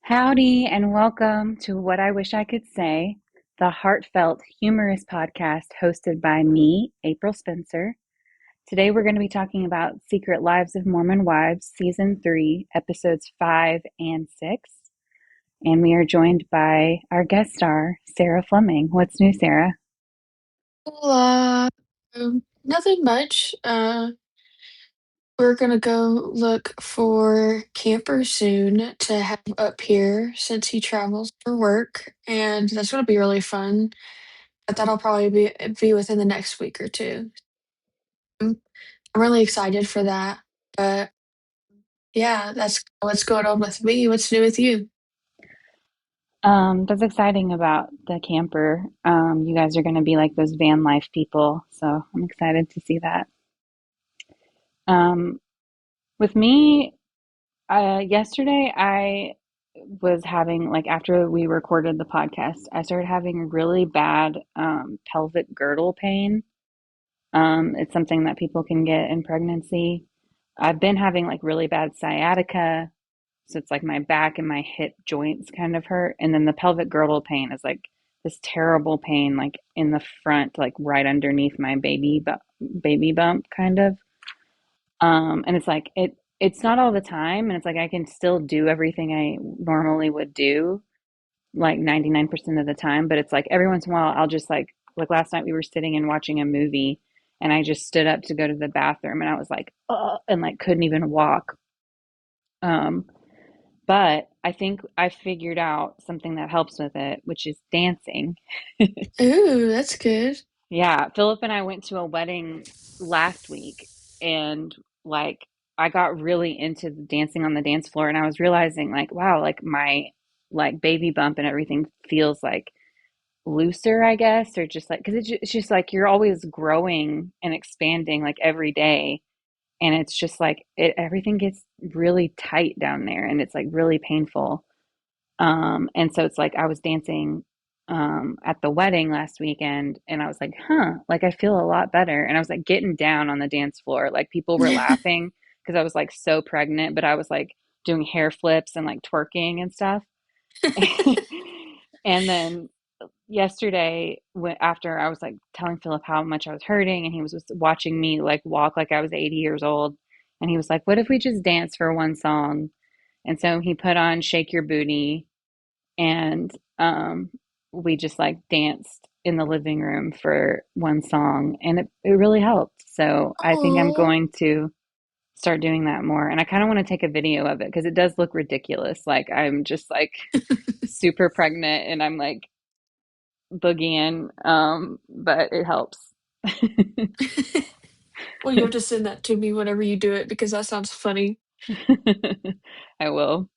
Howdy, and welcome to What I Wish I Could Say, the heartfelt, humorous podcast hosted by me, April Spencer. Today we're going to be talking about Secret Lives of Mormon Wives, Season 3, Episodes 5 and 6. And we are joined by our guest star, Sarah Fleming. What's new, Sarah? Well, nothing much. We're gonna go look for campers soon to have up here since he travels for work, and that's gonna be really fun. But that'll probably be within the next week or two. I'm really excited for that. But yeah, that's what's going on with me. What's new with you? That's exciting about the camper. You guys are going to be like those van life people, so I'm excited to see that. Um, with me, yesterday, I was having, like, after we recorded the podcast, I started having really bad pelvic girdle pain. It's something that people can get in pregnancy. I've been having like really bad sciatica, so it's like my back and my hip joints kind of hurt. And then the pelvic girdle pain is like this terrible pain, like in the front, like right underneath my baby bump, kind of. And it's like it's not all the time, and it's like I can still do everything I normally would do, like 99% of the time, but it's like every once in a while I'll just like last night we were sitting and watching a movie and I just stood up to go to the bathroom and I was like, oh, and like couldn't even walk. Um, but I think I figured out something that helps with it, which is dancing. Ooh, that's good. Yeah, Philip and I went to a wedding last week and like I got really into the dancing on the dance floor and I was realizing like wow, like my like baby bump and everything feels like looser, I guess, or just like because it's just like you're always growing and expanding like every day and it's just like it everything gets really tight down there and it's like really painful. And so it's like I was dancing at the wedding last weekend and I was like, huh, like I feel a lot better. And I was like getting down on the dance floor. Like people were laughing because I was like so pregnant, but I was like doing hair flips and like twerking and stuff. And then yesterday, after I was like telling Philip how much I was hurting, and he was just watching me like walk like I was 80 years old, and he was like, "What if we just dance for one song?" And so he put on "Shake Your Booty," and we just like danced in the living room for one song, and it really helped. So I think I'm Oh, going to start doing that more, and I kind of want to take a video of it because it does look ridiculous. Like I'm just like super pregnant, and I'm like boogieing, but it helps. well, you have to send that to me whenever you do it because that sounds funny. I will.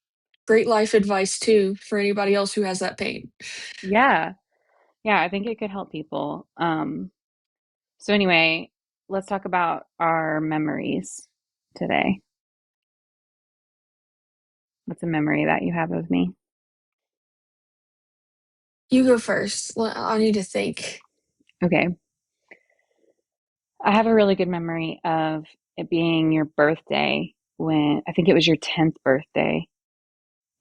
Great life advice too for anybody else who has that pain. Yeah. Yeah, I think it could help people. So anyway, let's talk about our memories today. What's a memory that you have of me? You go first. I need to think. Okay. I have a really good memory of it being your birthday when I think it was your 10th birthday.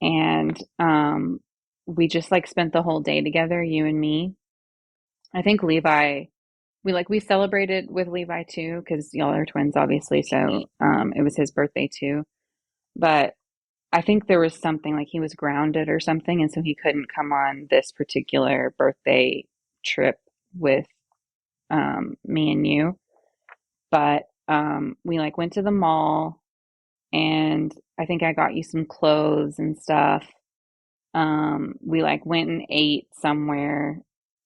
And we just like spent the whole day together, you and me. I think Levi we celebrated with Levi too because y'all are twins, obviously. So it was his birthday too. But I think there was something like he was grounded or something, and so he couldn't come on this particular birthday trip with me and you. But we like went to the mall, and I think I got you some clothes and stuff. We like went and ate somewhere.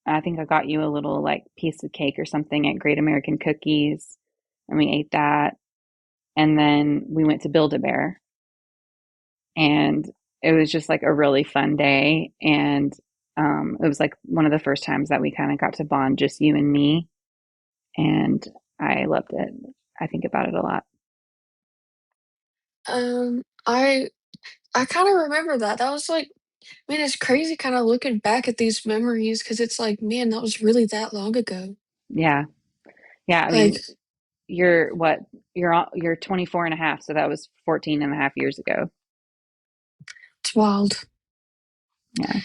I think I got you a little like piece of cake or something at Great American Cookies, and we ate that. And then we went to Build-A-Bear, and it was just like a really fun day. And it was like one of the first times that we kind of got to bond, just you and me. And I loved it. I think about it a lot. Um, I I kind of remember that. That was like, man, it's crazy kind of looking back at these memories because it's like, man, that was really that long ago. Yeah. Yeah. I Like, mean, you're what? You're 24 and a half. So that was 14 and a half years ago. it's wild. Yeah.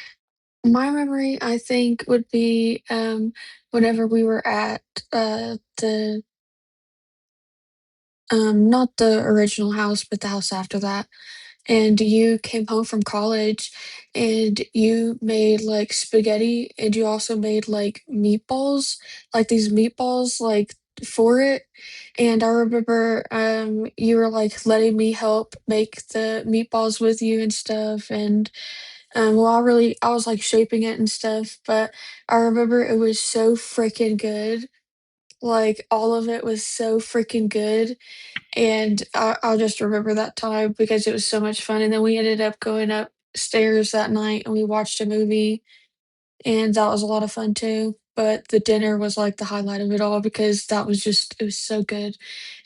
My memory, I think, would be whenever we were at the not the original house, but the house after that. And you came home from college and you made like spaghetti and you also made like meatballs, like these meatballs like for it. And I remember you were like letting me help make the meatballs with you and stuff. And well, I was like shaping it and stuff, but I remember it was so freaking good. Like all of it was so freaking good, and I'll just remember that time because it was so much fun, and then we ended up going upstairs that night, and we watched a movie, and that was a lot of fun too, but the dinner was, like, the highlight of it all because that was just it was so good,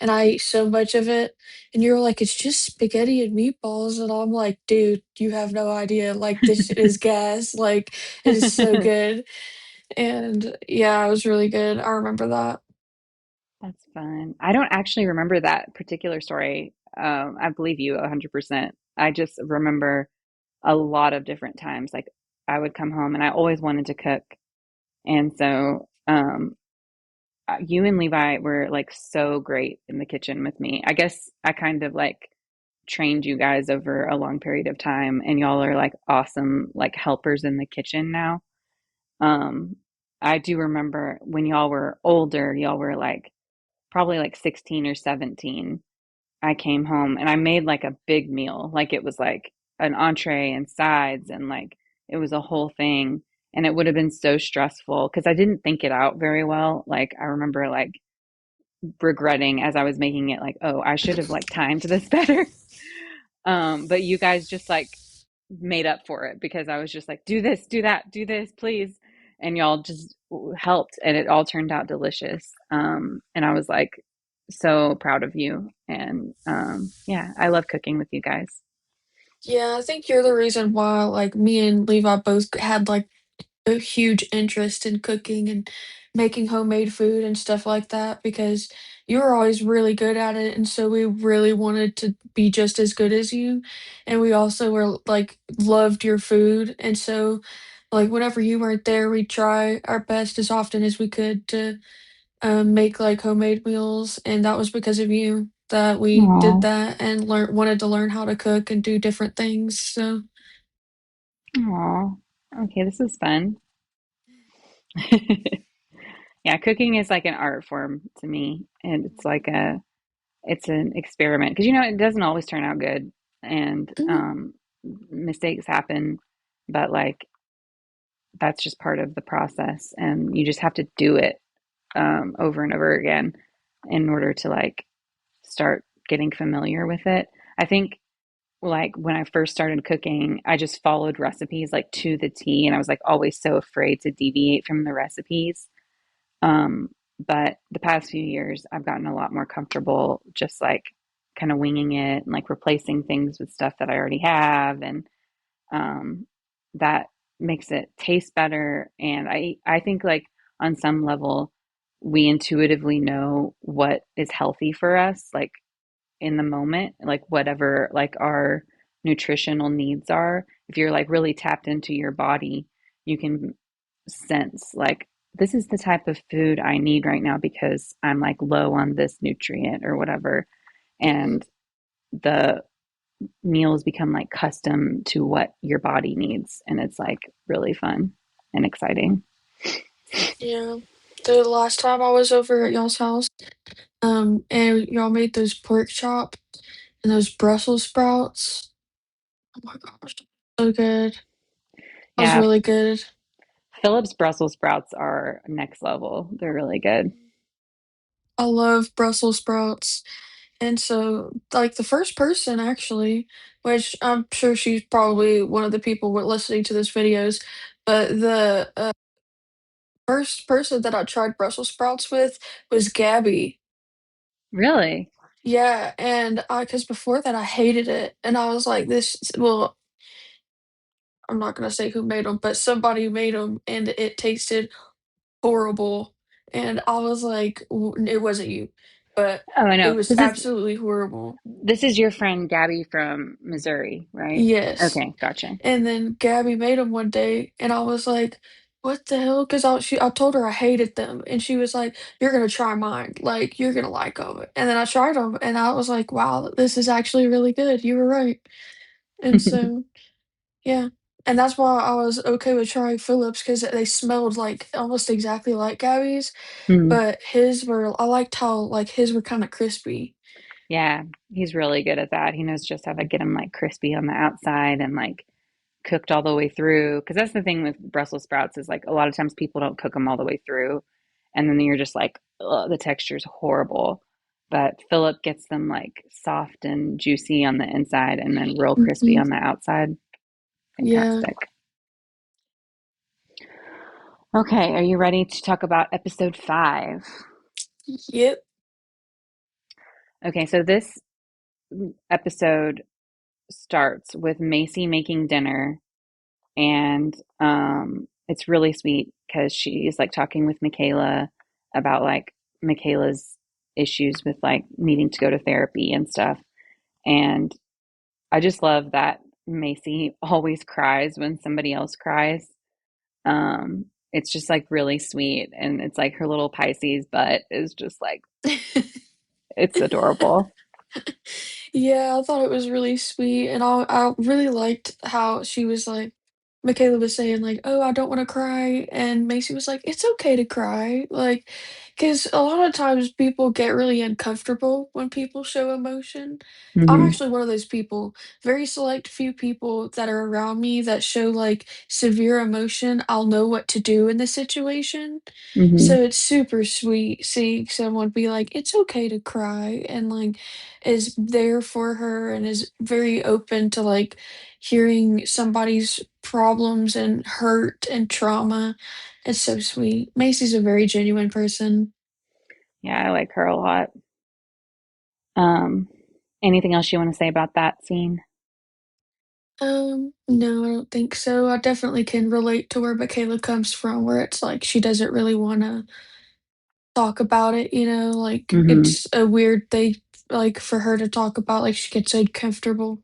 and I ate so much of it, and you were like, "It's just spaghetti and meatballs," and I'm like, "Dude, you have no idea, like, this shit is gas, like, it is so good," and yeah, it was really good, I remember that. That's fun. I don't actually remember that particular story. I believe you 100%. I just remember a lot of different times. Like I would come home and I always wanted to cook. And so you and Levi were like so great in the kitchen with me. I guess I kind of like trained you guys over a long period of time, and y'all are like awesome like helpers in the kitchen now. Um, I do remember when y'all were older, y'all were like probably like 16 or 17. I came home and I made like a big meal. Like it was like an entree and sides and like it was a whole thing. And it would have been so stressful because I didn't think it out very well. Like I remember like regretting as I was making it, like, oh, I should have like timed this better. But you guys just like made up for it because I was just like, do this, do that, do this, please. And y'all just helped and it all turned out delicious. And I was like so proud of you. And yeah, I love cooking with you guys. Yeah, I think you're the reason why, like, me and Levi both had, like, a huge interest in cooking and making homemade food and stuff like that because you were always really good at it, and so we really wanted to be just as good as you, and we also were like, loved your food, and so, like, whenever you weren't there, we'd try our best as often as we could to, make, like, homemade meals, and that was because of you that we did Oh, that and wanted to learn how to cook and do different things, so oh, okay, this is fun. Yeah, cooking is like an art form to me, and it's like it's an experiment because you know it doesn't always turn out good, and mhm, mistakes happen, but like that's just part of the process, and you just have to do it over and over again in order to like start getting familiar with it. I think like when I first started cooking, I just followed recipes like to the T, and I was like always so afraid to deviate from the recipes. Um, but the past few years, I've gotten a lot more comfortable just like kind of winging it and like replacing things with stuff that I already have, and um, that makes it taste better. And I think like on some level, we intuitively know what is healthy for us, like in the moment, like whatever like our nutritional needs are. If you're like really tapped into your body, you can sense like this is the type of food I need right now because I'm like low on this nutrient or whatever. mhm. And the meals become like custom to what your body needs. And it's like really fun and exciting. Yeah. The last time I was over at y'all's house, and y'all made those pork chop and those Brussels sprouts. Oh my gosh, so good. That was Yeah, really good. Philip's Brussels sprouts are next level. They're really good. I love Brussels sprouts. And so, like, the first person actually, which I'm sure she's probably one of the people listening to this videos, but the first person that I tried Brussels sprouts with was Gabby. Really? Yeah, and I, cause before that I hated it, and I was like, well, I'm not gonna say who made them, but somebody made them, and it tasted horrible, and I was like, "W it wasn't you." but Oh, I it know. was absolutely horrible. This is your friend Gabby from Missouri, right? Yes. Okay, gotcha. And then Gabby made them one day, and I was like, "What the hell?" Because I told her I hated them, and she was like, "You're gonna try mine, like you're gonna like them." And then I tried them, and I was like, "Wow, this is actually really good. You were right." And so, yeah, and that's why I was okay with trying Phillips because they smelled like almost exactly like Gabby's, Hmm. but his were. I liked how like his were kind of crispy. Yeah, he's really good at that. He knows just how to get them like crispy on the outside and like cooked all the way through. Because that's the thing with Brussels sprouts is like a lot of times people don't cook them all the way through, and then you're just like, ugh, the texture's horrible. But Philip gets them like soft and juicy on the inside and then real crispy Hmm. on the outside. Yeah. Fantastic. Okay, are you ready to talk about episode 5? Yep. Okay, so this episode starts with Macy making dinner, and it's really sweet because she's like talking with Michaela about like Michaela's issues with like needing to go to therapy and stuff. And I just love that Macy always cries when somebody else cries. It's just like really sweet, and it's like her little Pisces butt is just like it's adorable. Yeah, I thought it was really sweet, and I really liked how she was like Michaela was saying like, "Oh, I don't want to cry," and Macy was like, "It's okay to cry," like, because a lot of times people get really uncomfortable when people show emotion. I'm Hmm. actually one of those people. Very select few people that are around me that show like severe emotion. I'll know what to do in the situation. Hmm. So it's super sweet seeing someone be like, "It's okay to cry," and like is there for her and is very open to like hearing somebody's problems and hurt and trauma. It's so sweet. Macy's a very genuine person. Yeah, I like her a lot. Um, Anything else you want to say about that scene? No, I don't think so. I definitely can relate to where Michaela comes from, where it's like she doesn't really want to talk about it, like Hmm. it's a weird thing like for her to talk about, like she gets uncomfortable.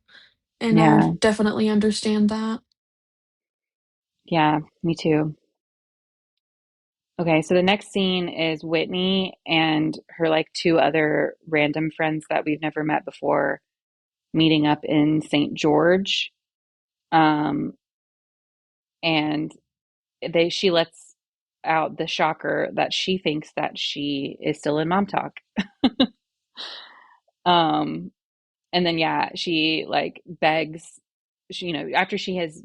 And I Yeah, definitely understand that. yeah, me too. Okay, so the next scene is Whitney and her like two other random friends that we've never met before meeting up in St. George. Um, and she lets out the shocker that she thinks that she is still in mom talk. Um, and then yeah, she like begs, after she has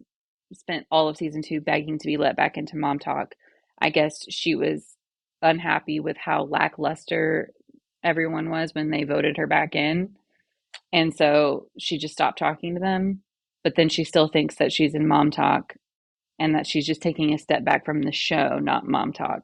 spent all of season 2 begging to be let back into mom talk. I guess she was unhappy with how lackluster everyone was when they voted her back in. And so she just stopped talking to them. But then she still thinks that she's in mom talk and that she's just taking a step back from the show, not mom talk.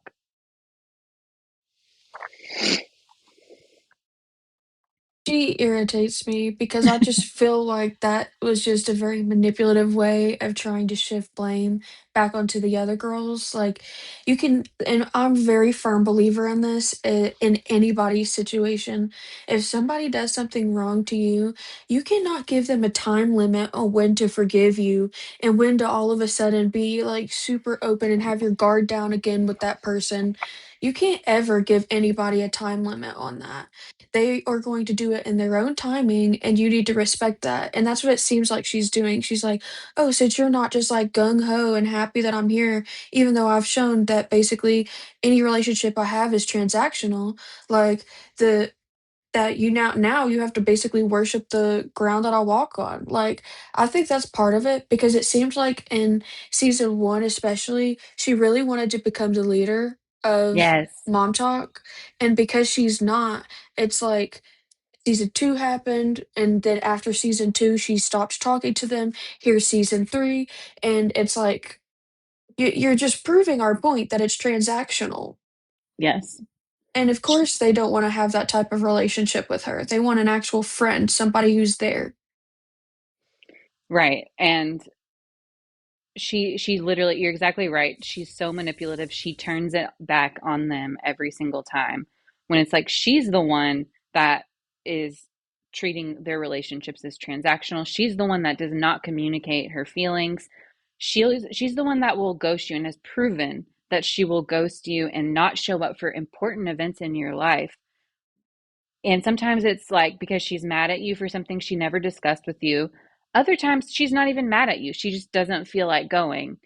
She irritates me because I just feel like that was just a very manipulative way of trying to shift blame back onto the other girls. Like, you can, and I'm a very firm believer in this in anybody's situation. If somebody does something wrong to you, you cannot give them a time limit on when to forgive you and when to all of a sudden be like super open and have your guard down again with that person. You can't ever give anybody a time limit on that. They are going to do it in their own timing, and you need to respect that. And that's what it seems like she's doing. She's like, "Oh, since you're not just like gung ho and happy that I'm here, even though I've shown that basically any relationship I have is transactional, like the that you now you have to basically worship the ground that I walk on." Like, I think that's part of it because it seems like in season 1 especially, she really wanted to become the leader of Yes. Mom Talk, and because she's not, it's like season 2 happened, and then after season 2, she stopped talking to them. Here's season 3, and it's like you're just proving our point that it's transactional. Yes. And of course, they don't wanna have that type of relationship with her. They want an actual friend, somebody who's there. Right. And she literally, you're exactly right. She's so manipulative. She turns it back on them every single time. when it's like she's the one that is treating their relationships as transactional. She's the one that does not communicate her feelings. She's the one that will ghost you and has proven that she will ghost you and not show up for important events in your life. And sometimes it's like because she's mad at you for something she never discussed with you. Other times she's not even mad at you. She just doesn't feel like going.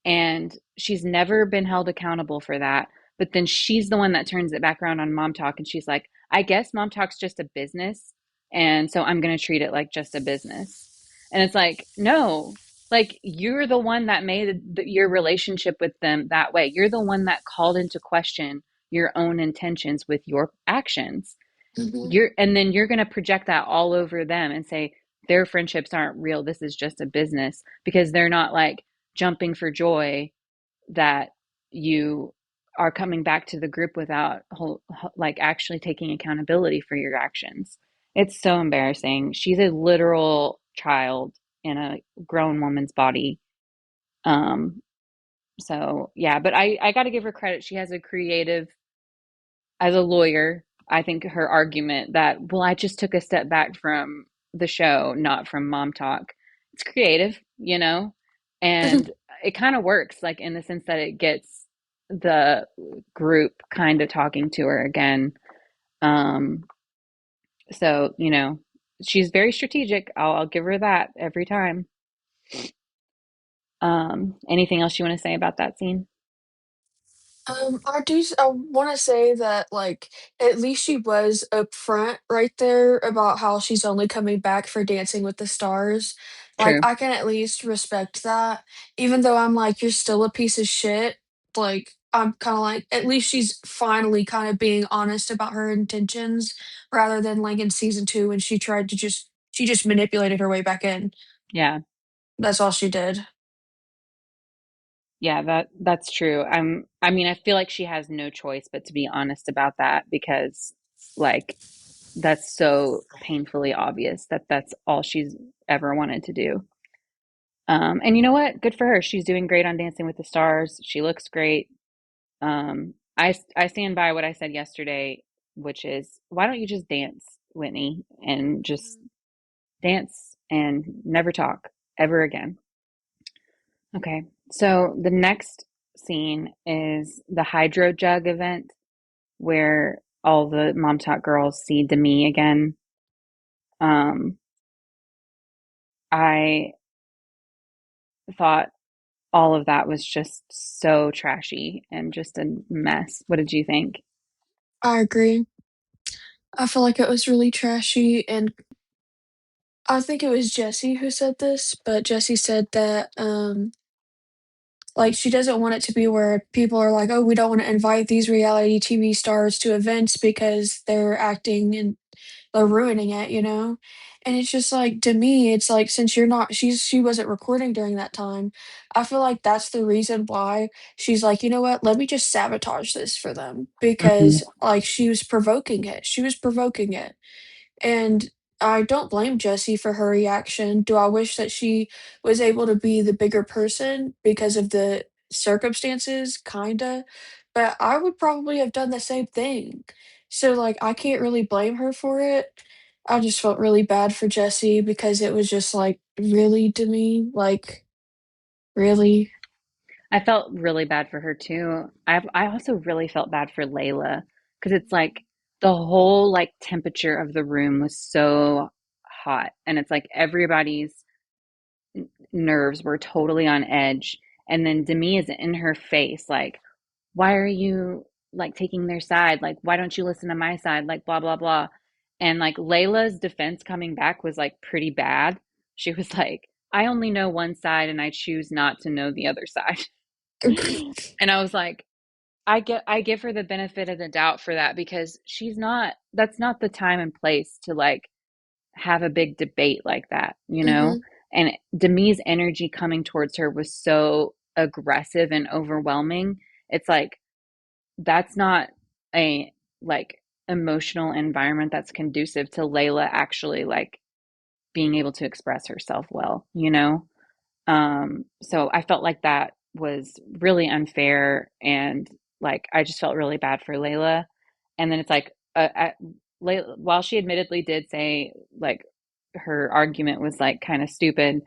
And she's never been held accountable for that. But then she's the one that turns it back around on Mom Talk. And she's like, I guess Mom Talk's just a business. And so I'm going to treat it like just a business. And it's like, no, like you're the one that made your relationship with them that way. You're the one that called into question your own intentions with your actions. Mhm. And then you're going to project that all over them and say their friendships aren't real, this is just a business, because they're not like jumping for joy that you are coming back to the group without like actually taking accountability for your actions. It's so embarrassing. She's a literal child in a grown woman's body. um so yeah, but I got to give her credit. She has a creative, as a lawyer, I think her argument that, well, I just took a step back from the show, not from Mom Talk. It's creative, you know, and it kind of works, like in the sense that it gets the group kind of talking to her again. Um, so, she's very strategic. I'll give her that every time. Anything else you want to say about that scene? I want to say that, like, at least she was upfront right there about how she's only coming back for Dancing with the Stars. Like, True. I can at least respect that, even though I'm like, you're still a piece of shit. Like, I'm kind of like, at least she's finally kind of being honest about her intentions, rather than like in season 2 when she just manipulated her way back in. Yeah. That's all she did. Yeah, that's true. I mean, I feel like she has no choice but to be honest about that because like that's so painfully obvious that that's all she's ever wanted to do. And you know what? Good for her. She's doing great on Dancing with the Stars. She looks great. I stand by what I said yesterday, which is why don't you just dance, Whitney, and just dance and never talk ever again. Okay. So the next scene is the hydro jug event where all the Mom Talk girls see Demi again. Um, I thought all of that was just so trashy and just a mess. What did you think? I agree. I feel like it was really trashy, and I think it was Jesse who said this, but Jesse said that, like, she doesn't want it to be where people are like, "Oh, we don't wanna invite these reality TV stars to events because they're acting and they're ruining it," you know? And it's just like, to me, it's like, since she wasn't recording during that time, I feel like that's the reason why she's like, "You know what? Let me just sabotage this for them," Mhm. because, like, she was provoking it. And I don't blame Jessie for her reaction. Do I wish that she was able to be the bigger person because of the circumstances? Kinda. But I would probably have done the same thing. So, like, I can't really blame her for it. I just felt really bad for Jessie because it was just like, really, to me? Like, really? I felt really bad for her too. I also really felt bad for Layla because it's like the whole like temperature of the room was so hot and it's like everybody's nerves were totally on edge. And then Demi is in her face, like, why are you like taking their side? Like, why don't you listen to my side? Like, blah, blah, blah. And like Layla's defense coming back was like pretty bad. She was like, I only know one side and I choose not to know the other side. And I was like, I give her the benefit of the doubt for that because that's not the time and place to like have a big debate like that, you know? Mhm, And Demi's energy coming towards her was so aggressive and overwhelming. It's like that's not a like emotional environment that's conducive to Layla actually like being able to express herself well, you know? So I felt like that was really unfair and like I just felt really bad for Layla. And then it's like, while she admittedly did say like her argument was like kind of stupid,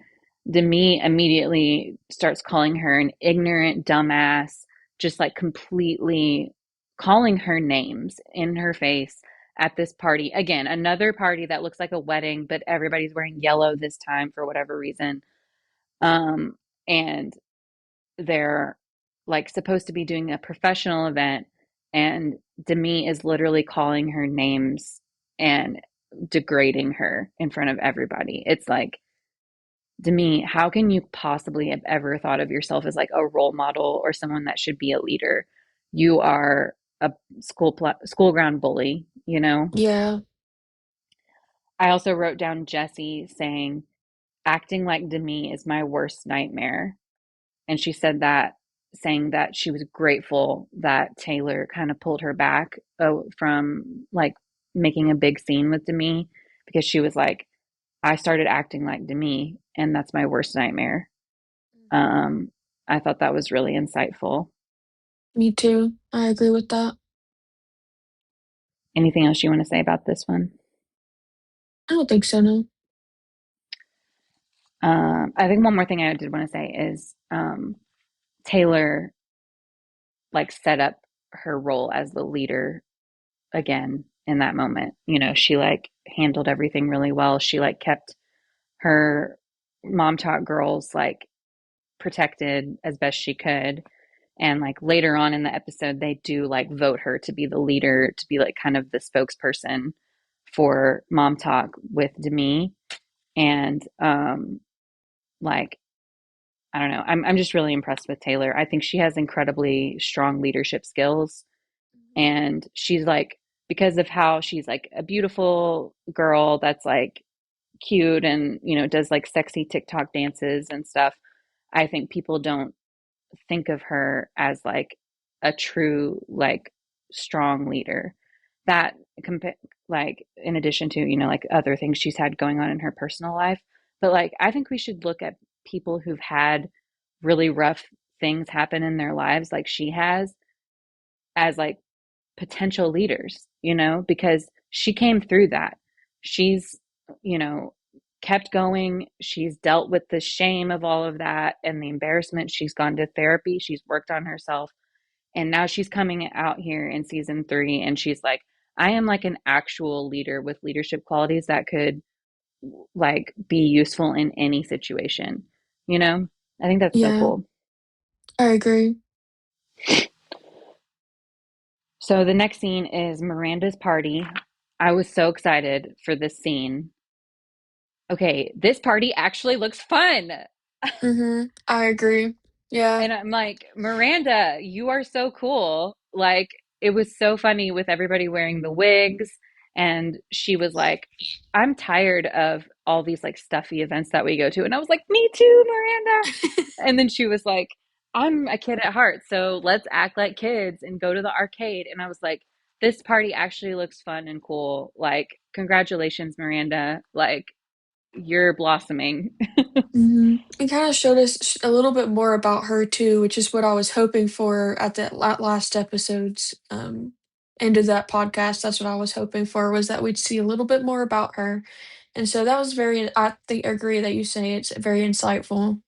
Demi immediately starts calling her an ignorant dumbass, just like completely calling her names in her face at this party. Again, another party that looks like a wedding, but everybody's wearing yellow this time for whatever reason. Um, and they're like supposed to be doing a professional event, and Demi is literally calling her names and degrading her in front of everybody. It's like, Demi, how can you possibly have ever thought of yourself as like a role model or someone that should be a leader? You are a school ground bully, you know? Yeah. I also wrote down Jesse saying, acting like Demi is my worst nightmare. And she said that, saying that she was grateful that Taylor kind of pulled her back from like making a big scene with Demi, because she was like, I started acting like Demi, and that's my worst nightmare. Um, I thought that was really insightful. Me too. I agree with that. Anything else you want to say about this one? I don't think so, no. I think one more thing I did want to say is Taylor like set up her role as the leader again in that moment. You know, she like handled everything really well. She like kept her mom talk girls like protected as best she could. And like later on in the episode, they do like vote her to be the leader, to be like kind of the spokesperson for mom talk with Demi. And like I don't know, I'm just really impressed with Taylor. I think she has incredibly strong leadership skills, and she's like, because of how she's like a beautiful girl that's like cute and you know does like sexy TikTok dances and stuff. I think people don't think of her as like a true like strong leader. That compa- like in addition to you know like other things she's had going on in her personal life, but like I think we should look at people who've had really rough things happen in their lives like she has as like potential leaders, you know, because she came through that. She's, you know, kept going. She's dealt with the shame of all of that and the embarrassment. She's gone to therapy. She's worked on herself. And now she's coming out here in season 3 and she's like, I am like an actual leader with leadership qualities that could like be useful in any situation. You know, I think that's so Yeah, cool. I agree. So the next scene is Miranda's party. I was so excited for this scene. Okay, this party actually looks fun. I agree. Yeah. And I'm like, Miranda, you are so cool. Like, it was so funny with everybody wearing the wigs. And she was like, I'm tired of all these like stuffy events that we go to. And I was like, me too, Miranda. And then she was like, I'm a kid at heart. So let's act like kids and go to the arcade. And I was like, this party actually looks fun and cool. Like, congratulations, Miranda. Like, you're blossoming. It kind of showed us a little bit more about her too, which is what I was hoping for at the last episode's end of that podcast. That's what I was hoping for, was that we'd see a little bit more about her. And so that was very, I think, agree that you say it's very insightful.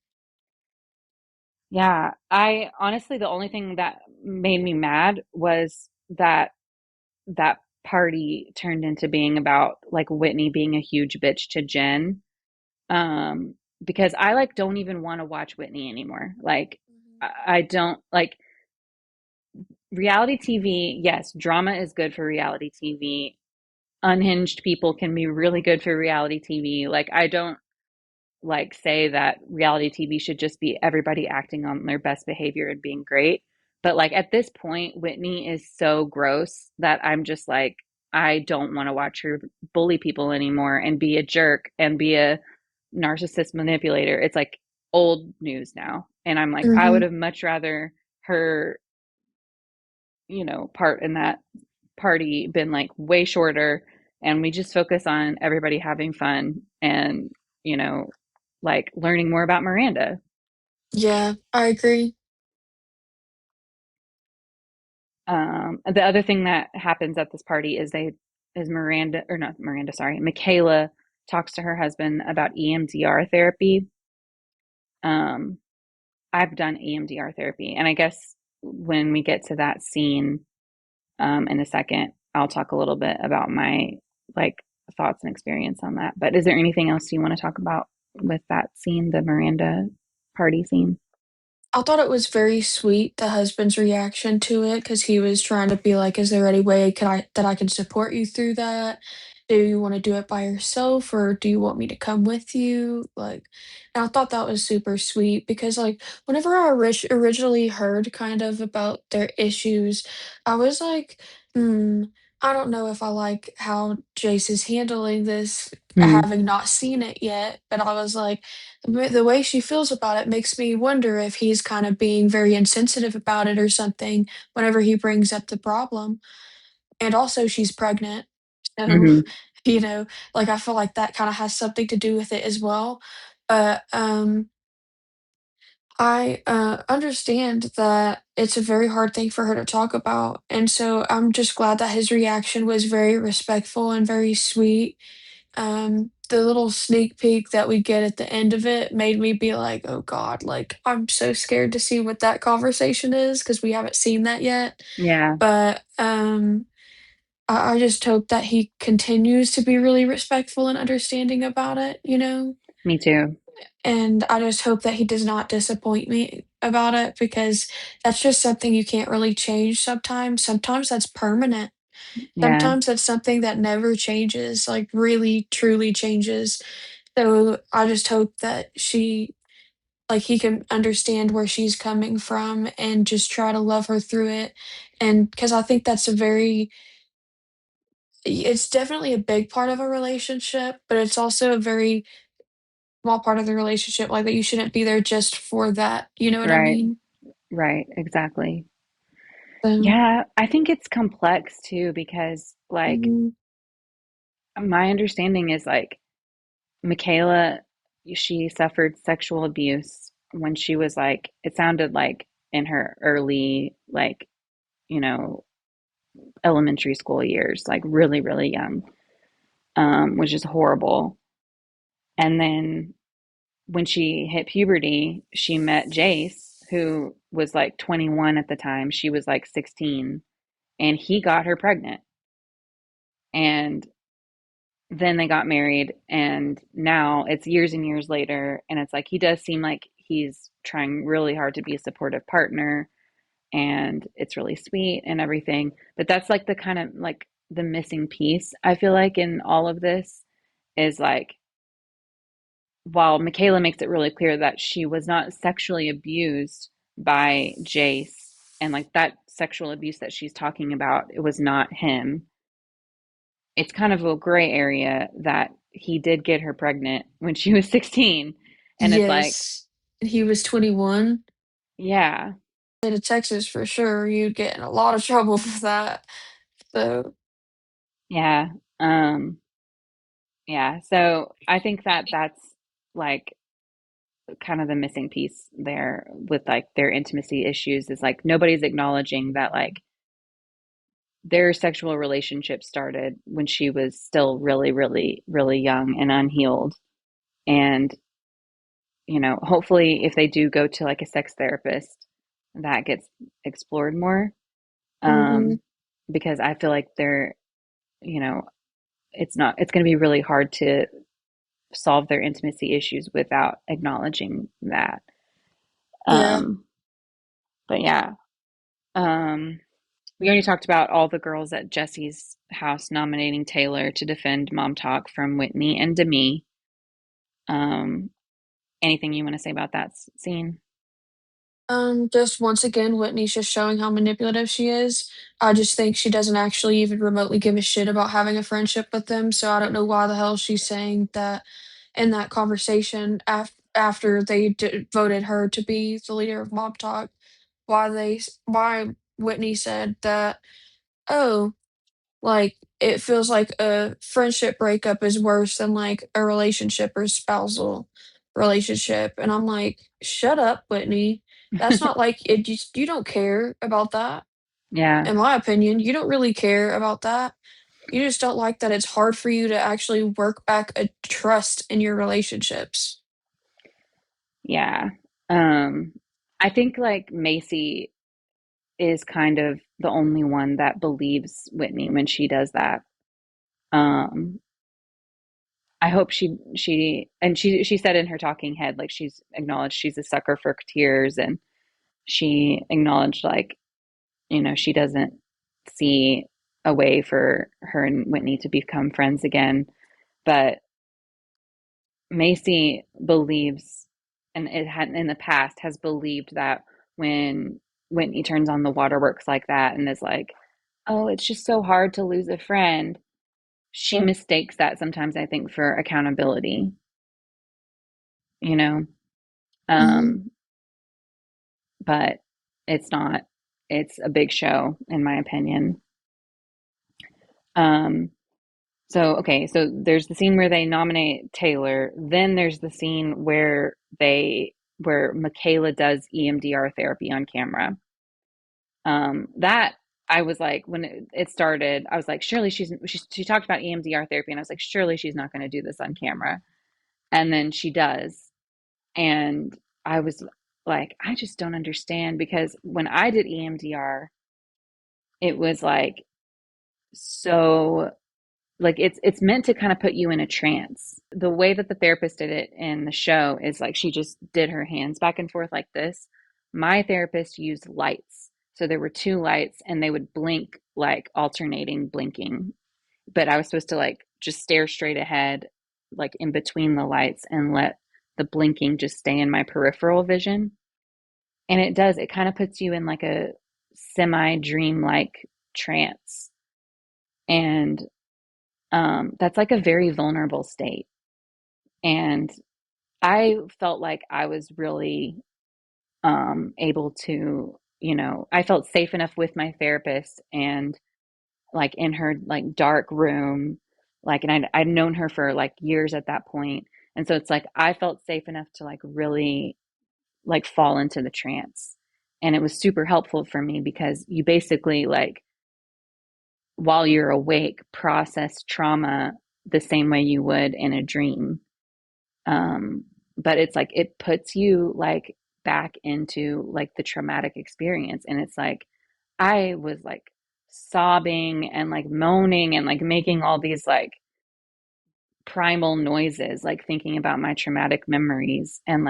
Yeah, I honestly, the only thing that made me mad was that that party turned into being about like Whitney being a huge bitch to Jen. Um, because I like don't even want to watch Whitney anymore. Like, I don't like reality TV. Yes, drama is good for reality TV. Unhinged people can be really good for reality TV. Like, I don't like say that reality TV should just be everybody acting on their best behavior and being great. But like at this point, Whitney is so gross that I'm just like, I don't want to watch her bully people anymore and be a jerk and be a narcissist manipulator. It's like old news now. And I'm like, I would Hmm. have much rather her, you know, part in that party been like way shorter and we just focus on everybody having fun and, you know, like learning more about Miranda. Yeah, I agree. The other thing that happens at this party is Miranda, or not Miranda, sorry, Michaela talks to her husband about EMDR therapy. Um, I've done EMDR therapy, and I guess when we get to that scene, in a second, I'll talk a little bit about my like thoughts and experience on that. But is there anything else you want to talk about with that scene, the Miranda party scene? I thought it was very sweet, the husband's reaction to it, because he was trying to be like, "Is there any way that I can support you through that? Do you wanna do it by yourself, or do you want me to come with you?" Like, and I thought that was super sweet because, like, whenever I originally heard kind of about their issues, I was like, "Hmm, I don't know if I like how Jace is handling this, Hmm. having not seen it yet," but I was like, the way she feels about it makes me wonder if he's kind of being very insensitive about it or something whenever he brings up the problem. And also, she's pregnant. So, Hmm. you know, like, I feel like that kinda has something to do with it as well. But, I, understand that it's a very hard thing for her to talk about, and so I'm just glad that his reaction was very respectful and very sweet. The little sneak peek that we get at the end of it made me be like, "Oh god," like, I'm so scared to see what that conversation is because we haven't seen that yet, Yeah, but, I just hope that he continues to be really respectful and understanding about it, you know? me too. And I just hope that he does not disappoint me about it because that's just something you can't really change sometimes. Sometimes that's permanent. Yeah, Sometimes that's something that never changes, like, really, truly changes. So, I just hope that he can understand where she's coming from and just try to love her through it, and because I think that's a very it's definitely a big part of a relationship, but it's also a very small part of the relationship, like, that you shouldn't be there just for that, you know what I right, mean? right, exactly. So Yeah, I think it's complex too because, like, mhm. my understanding is like Michaela, she suffered sexual abuse when she was like, it sounded like in her early, like, you know, elementary school years, like really, really young, which is horrible. And then when she hit puberty, she met Jace, who was like 21 at the time. She was like 16, and he got her pregnant. And then they got married, and now it's years and years later, and it's like he does seem like he's trying really hard to be a supportive partner, and it's really sweet and everything. But that's like the kind of like the missing piece, I feel like, in all of this is like, while Michaela makes it really clear that she was not sexually abused by Jace, and like that sexual abuse that she's talking about, it was not him. It's kind of a gray area that he did get her pregnant when she was 16. And it's like, Yes. And he was 21. yeah, State of Texas for sure, you'd get in a lot of trouble for that. So, yeah, um, yeah. So I think that that's like kind of the missing piece there with like their intimacy issues is like nobody's acknowledging that like their sexual relationship started when she was still really, really, really young and unhealed. And, hopefully if they do go to like a sex therapist, that gets explored more. mhm, Um, because I feel like you know, it's going to be really hard to solve their intimacy issues without acknowledging that. yeah. Um, but yeah, um, we already talked about all the girls at Jesse's house nominating Taylor to defend Mom Talk from Whitney and Demi. Um, Anything you want to say about that scene? Just once again, Whitney's just showing how manipulative she is. I just think she doesn't actually even remotely give a shit about having a friendship with them, so I don't know why the hell she's saying that in that conversation after they voted her to be the leader of Mob Talk. Why Whitney said that, oh, like, it feels like a friendship breakup is worse than, like, a relationship or spousal relationship, and I'm like, "Shut up, Whitney. That's not like it just you don't care about that." Yeah. in my opinion. You don't really care about that. You just don't like that it's hard for you to actually work back a trust in your relationships. Yeah. Um, I think like Macy is kind of the only one that believes Whitney when she does that. Um, I hope she said in her talking head like she's acknowledged she's a sucker for tears, and she acknowledged like, she doesn't see a way for her and Whitney to become friends again. But Macy believes, and it had in the past has believed that when Whitney turns on the waterworks like that and is like, "Oh, it's just so hard to lose a friend," she mistakes that sometimes, I think, for accountability, you know? Mhm. Um, but it's not. It's a big show, in my opinion. Um, okay, so there's the scene where they nominate Taylor. Then there's the scene where Michaela does EMDR therapy on camera. That I was like, when it started, I was like, surely she talked about EMDR therapy, and I was like, surely she's not going to do this on camera. And then she does, and I was like, I just don't understand, because when I did EMDR, it was like so like it's meant to kind of put you in a trance. The way that the therapist did it in the show is like she just did her hands back and forth like this. My therapist used lights. So there were two lights and they would blink, like alternating blinking. But I was supposed to like just stare straight ahead, like in between the lights, and let the blinking just stay in my peripheral vision. And it does, it kind of puts you in like a semi dream like trance. And that's like a very vulnerable state. And I felt like I was really able to, I felt safe enough with my therapist, and like in her like dark room, like, and I'd known her for like years at that point. And so it's like I felt safe enough to like really like fall into the trance. And it was super helpful for me because you basically like, while you're awake, process trauma the same way you would in a dream. Um, but it's like it puts you like back into like the traumatic experience. And it's like I was like sobbing and like moaning and like making all these like primal noises, like thinking about my traumatic memories, and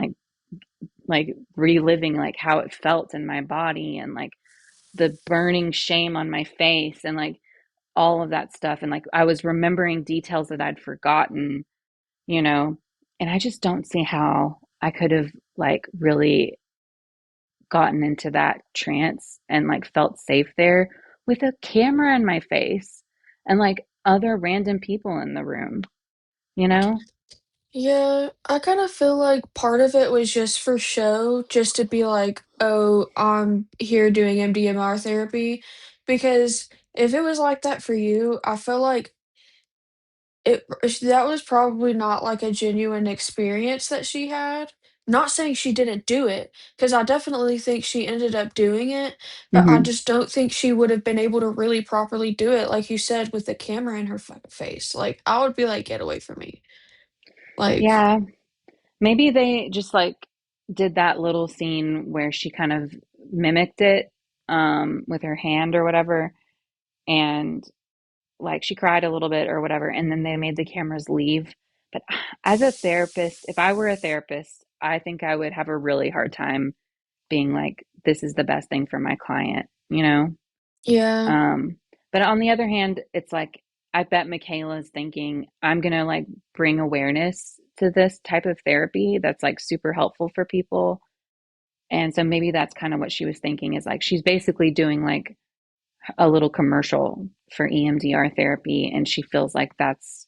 like reliving like how it felt in my body, and like the burning shame on my face, and like all of that stuff. And like I was remembering details that I'd forgotten, you know, and I just don't see how I could have like really gotten into that trance and like felt safe there with a camera in my face and like other random people in the room, you know? Yeah, I kind of feel like part of it was just for show, just to be like, oh, I'm here doing MDMR therapy. Because if it was like that for you, I feel like that was probably not like a genuine experience that she had. Not saying she didn't do it, because I definitely think she ended up doing it, but I Hmm. just don't think she would have been able to really properly do it, like you said, with the camera in her face. Like, I would be like, get away from me. Like, Yeah. Maybe they just like did that little scene where she kind of mimicked it with her hand or whatever. And like she cried a little bit or whatever, and then they made the cameras leave. But as a therapist, if I were a therapist, I think I would have a really hard time being like, this is the best thing for my client, you know? yeah. Um, but on the other hand, it's like, I bet Michaela's thinking, I'm gonna like bring awareness to this type of therapy that's like super helpful for people. And so maybe that's kind of what she was thinking, is like she's basically doing like a little commercial for EMDR therapy, and she feels like that's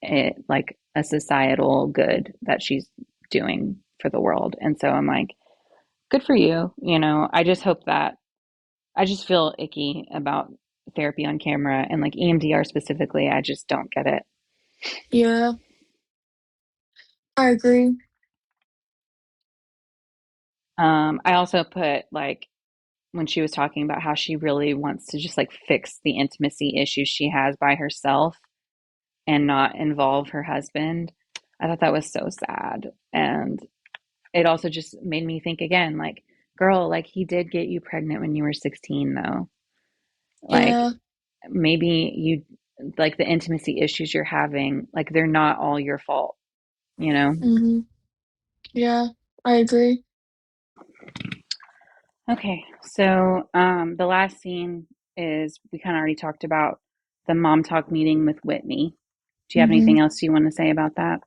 it, like a societal good that she's doing for the world. And so I'm like, good for you. I just hope that I just feel icky about therapy on camera and like EMDR specifically. I just don't get it. Yeah, I agree. I also put like when she was talking about how she really wants to just like fix the intimacy issues she has by herself and not involve her husband. I thought that was so sad. And it also just made me think again, like, girl, like he did get you pregnant when you were 16, though. Like, Yeah. maybe you, like, the intimacy issues you're having, like, they're not all your fault, you know? Hmm. Yeah, I agree. Okay, so the last scene is we kind of already talked about the mom talk meeting with Whitney. Do you have Hmm. anything else you want to say about that?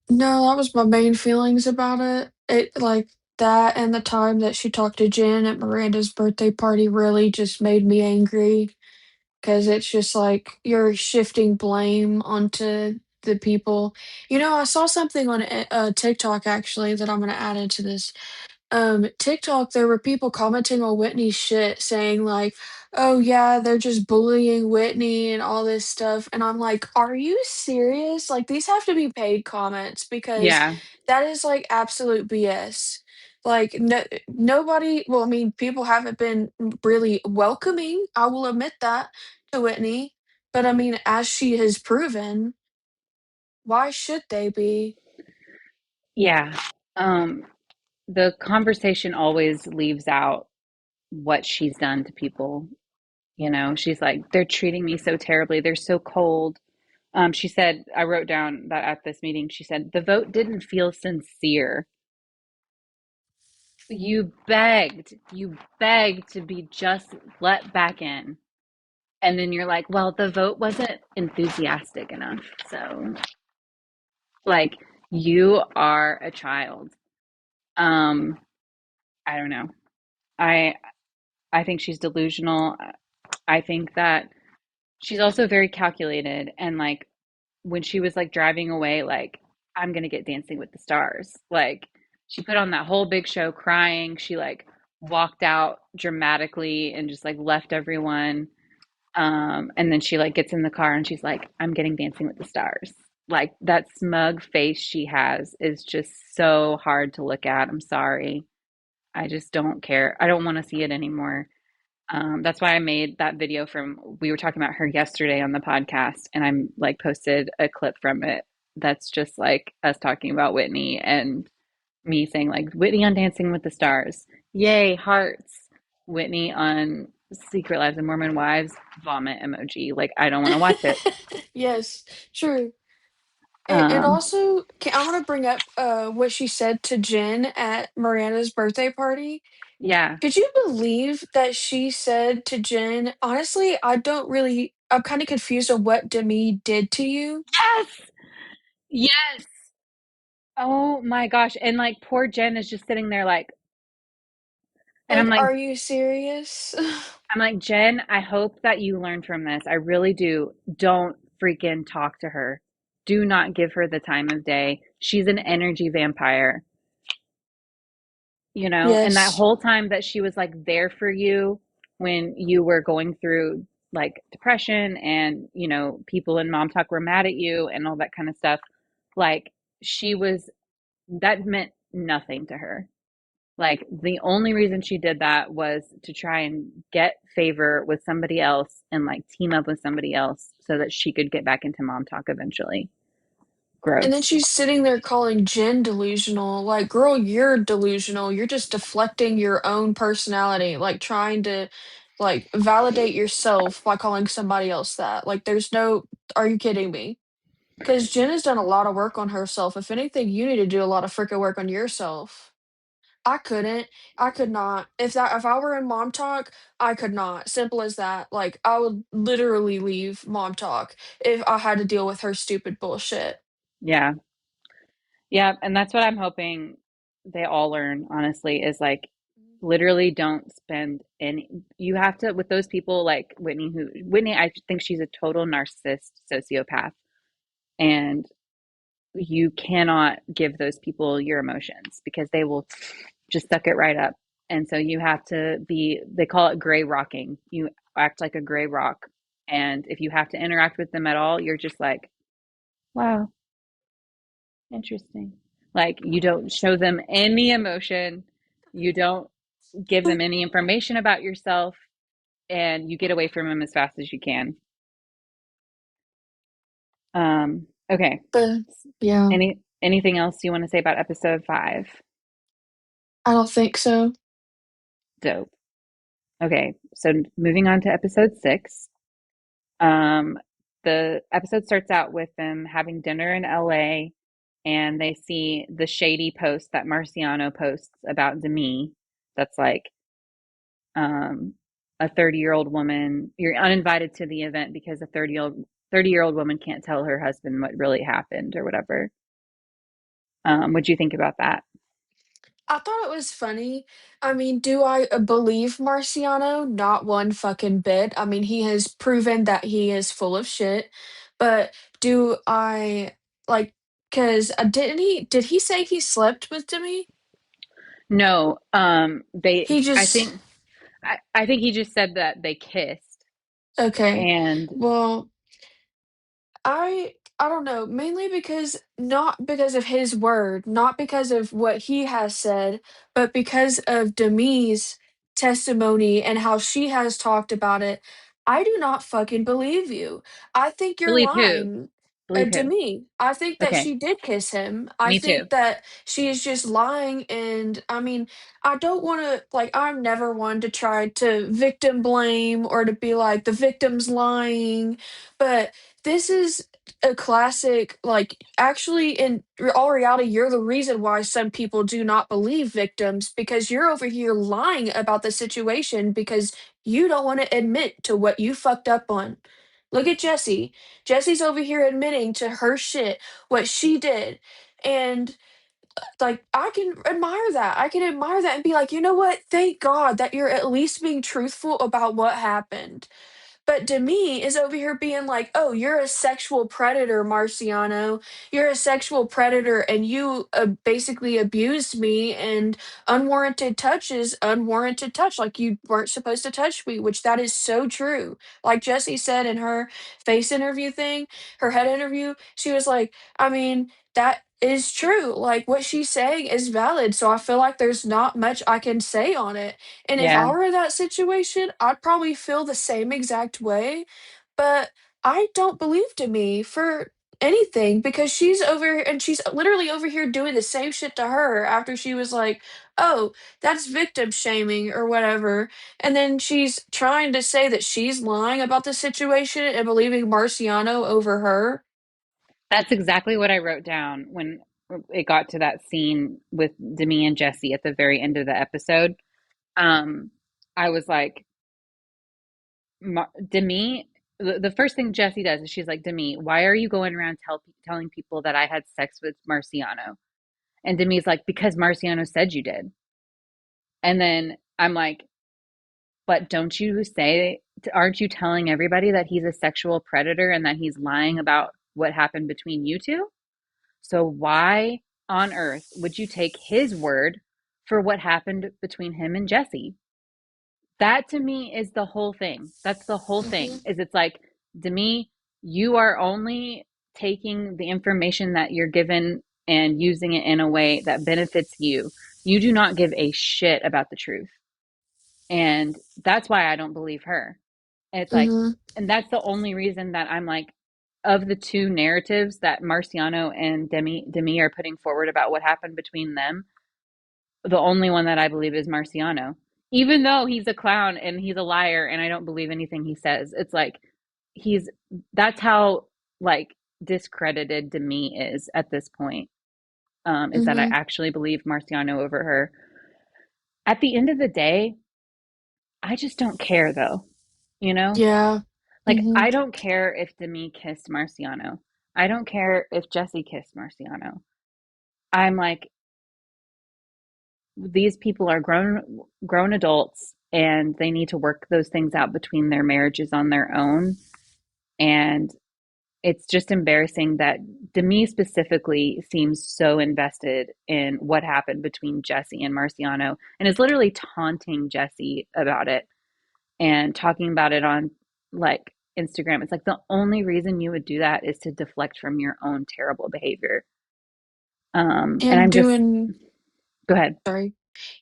No, that was my main feelings about it. It like that and the time that she talked to Jen at Miranda's birthday party really just made me angry because it's just like you're shifting blame onto the people. I saw something on TikTok actually that I'm gonna add into this TikTok, there were people commenting on Whitney's shit saying like, "Oh yeah, they're just bullying Whitney and all this stuff." And I'm like, "Are you serious? Like these have to be paid comments because Yeah, that is like absolute BS." Like nobody, well, I mean, people haven't been really welcoming, I will admit that, to Whitney, but I mean, as she has proven, why should they be? yeah. Um, the conversation always leaves out what she's done to people. You know, she's like, they're treating me so terribly. They're so cold. She said, I wrote down that at this meeting, she said, the vote didn't feel sincere. You begged to be just let back in. And then you're like, well, the vote wasn't enthusiastic enough. So, like, you are a child. Um, I don't know. I I think she's delusional. I think that she's also very calculated and like when she was like driving away, like, I'm gonna get Dancing with the Stars. Like she put on that whole big show crying. She like walked out dramatically and just like left everyone. And then she like gets in the car and she's like, I'm getting Dancing with the Stars. Like that smug face she has is just so hard to look at. I'm sorry. I just don't care. I don't want to see it anymore. That's why I made that video we were talking about her yesterday on the podcast, and I'm like posted a clip from it that's just like us talking about Whitney and me saying, like, Whitney on Dancing with the Stars. Yay, hearts. Whitney on Secret Lives of Mormon Wives, vomit emoji. Like, I don't want to watch it. Yes, true. And Um, also, I want to bring up what she said to Jen at Miranda's birthday party. yeah. Could you believe that she said to Jen, honestly, I'm kind of confused on what Demi did to you. Yes. Yes. Oh my gosh. And like, poor Jen is just sitting there, like, and Like, are you serious? I'm like, Jen, I hope that you learn from this. I really do. Don't freaking talk to her. Do not give her the time of day. She's an energy vampire, you know? And that Yes. whole time that she was like there for you when you were going through like depression and, you know, people in Mom Talk were mad at you and all that kind of stuff, like she was, that meant nothing to her. Like the only reason she did that was to try and get favor with somebody else and like team up with somebody else so that she could get back into Mom Talk eventually. And then Gross. she's sitting there calling Jen delusional. Like, girl, you're delusional. You're just deflecting your own personality, like trying to like validate yourself by calling somebody else that. Like, are you kidding me? Because Jen has done a lot of work on herself. If anything, you need to do a lot of freaking work on yourself. I couldn't. I could not. If I were in mom talk, I could not. Simple as that. Like I would literally leave mom talk if I had to deal with her stupid bullshit. Yeah. Yeah. And that's what I'm hoping they all learn, honestly, is like literally don't spend any, you have to, with those people like Whitney, I think she's a total narcissist, sociopath. And you cannot give those people your emotions because they will just suck it right up. And so you have to be, they call it gray rocking. You act like a gray rock. And if you have to interact with them at all, you're just like, wow, interesting. Like you don't show them any emotion. You don't. give them any information about yourself, and you get away from them as fast as you can. Okay. But yeah, Anything else you want to say about episode 5? I don't think so. Dope. Okay, so moving on to episode 6. Um, the episode starts out with them having dinner in LA, and they see the shady post that Marciano posts about Demi. That's like, um, a 30-year-old woman. You're uninvited to the event because a 30-year-old woman can't tell her husband what really happened or whatever. What'd you think about that? I thought it was funny. I mean, do I believe Marciano? Not one fucking bit. I mean, he has proven that he is full of shit. But do I like? Because did he say he slept with Demi? No, He I just think I think he just said that they kissed, okay. and Well, I don't know, mainly because not because of his word, not because of what he has said, but because of Demi's testimony and how she has talked about it. I do not fucking believe you. I think you're believe who? lying. Believe who? Demi. I think that Okay, she did kiss him. I me too. think that she is just lying, and I mean, I don't want to like. I'm never one to try to victim blame or to be like the victim's lying, but this is a classic, like, actually, in all reality, you're the reason why some people do not believe victims because you're over here lying about the situation because you don't want to admit to what you fucked up on. Look at Jessie. Jessie's over here admitting to her shit, what she did. And, like, I can admire that. I can admire that and be like, you know what? Thank God that you're at least being truthful about what happened. But Demi is over here being like, "Oh, you're a sexual predator, Marciano. You're a sexual predator, and you basically abused me. And unwarranted touch is unwarranted touch. Like you weren't supposed to touch me, which that is so true. Like Jessie said in her face interview thing, her head interview, she was like, I mean, that is true. Like what she's saying is valid. So I feel like there's not much I can say on it. And if I Yeah, were in that situation, I'd probably feel the same exact way. But I don't believe to me for anything because she's over and she's literally over here doing the same shit to her after she was like, oh, that's victim shaming or whatever. And then she's trying to say that she's lying about the situation and believing Marciano over her. that's exactly what I wrote down when it got to that scene with Demi and Jesse at the very end of the episode. Um, I was like, Demi. The first thing Jesse does is she's like, Demi, why are you going around telling people that I had sex with Marciano? And Demi's like, because Marciano said you did. And then I'm like, but don't you say, aren't you telling everybody that he's a sexual predator and that he's lying about what happened between you two? So why on earth would you take his word for what happened between him and Jesse? That to me is the whole thing. That's the whole thing. Hmm. Is it's like, Demi, you are only taking the information that you're given and using it in a way that benefits you. You do not give a shit about the truth. And that's why I don't believe her. And it's like, Hmm. and that's the only reason that I'm like, of the two narratives that Marciano and Demi are putting forward about what happened between them, the only one that I believe is Marciano. Even though he's a clown and he's a liar and I don't believe anything he says. It's like he's that's how like discredited Demi is at this point. Is that I Hmm. actually believe Marciano over her. At the end of the day, I just don't care though. You know? Yeah. Like Hmm. I don't care if Demi kissed Marciano. I don't care if Jesse kissed Marciano. I'm like, these people are grown adults and they need to work those things out between their marriages on their own. And it's just embarrassing that Demi specifically seems so invested in what happened between Jesse and Marciano and is literally taunting Jesse about it and talking about it on like Instagram. It's like the only reason you would do that is to deflect from your own terrible behavior. And And I'm just, doing go ahead. sorry.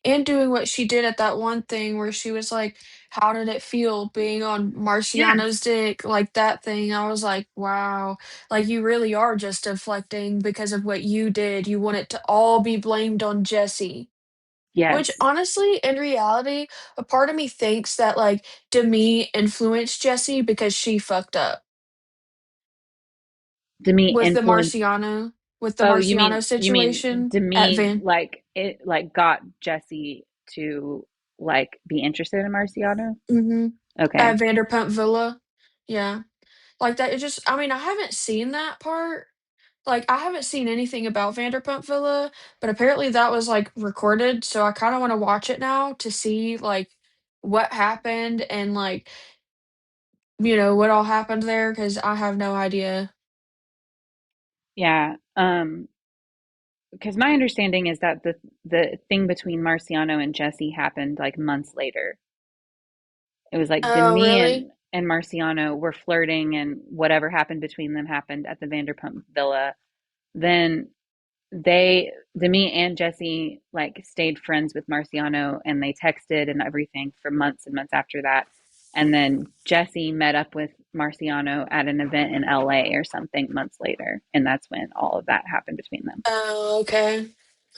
and doing what she did at that one thing where she was like, "How did it feel being on Marciano's Yes. dick?" Like that thing, I was like, "Wow, like you really are just deflecting because of what you did. You want it to all be blamed on Jesse." Which Yes. honestly, in reality, a part of me thinks that like Demi influenced Jesse because she fucked up Demi with the influence. Marciano with the Oh, you Marciano mean situation at Demi Van. like it like got Jesse to like be interested in Marciano? Mhm. Okay. At Vanderpump Villa. Yeah. Like that it just I mean, I haven't seen that part. Like, I haven't seen anything about Vanderpump Villa, but apparently that was, like, recorded, so I kinda wanna watch it now to see, like, what happened and, like, what all happened there because I have no idea. Yeah. Because my understanding is that the thing between Marciano and Jesse happened like months later. It was like Oh, Demi really? and Marciano were flirting, and whatever happened between them happened at the Vanderpump Villa. Then Demi and Jesse like stayed friends with Marciano, and they texted and everything for months and months after that. And then Jesse met up with Marciano at an event in LA or something months later, and that's when all of that happened between them. Oh, okay.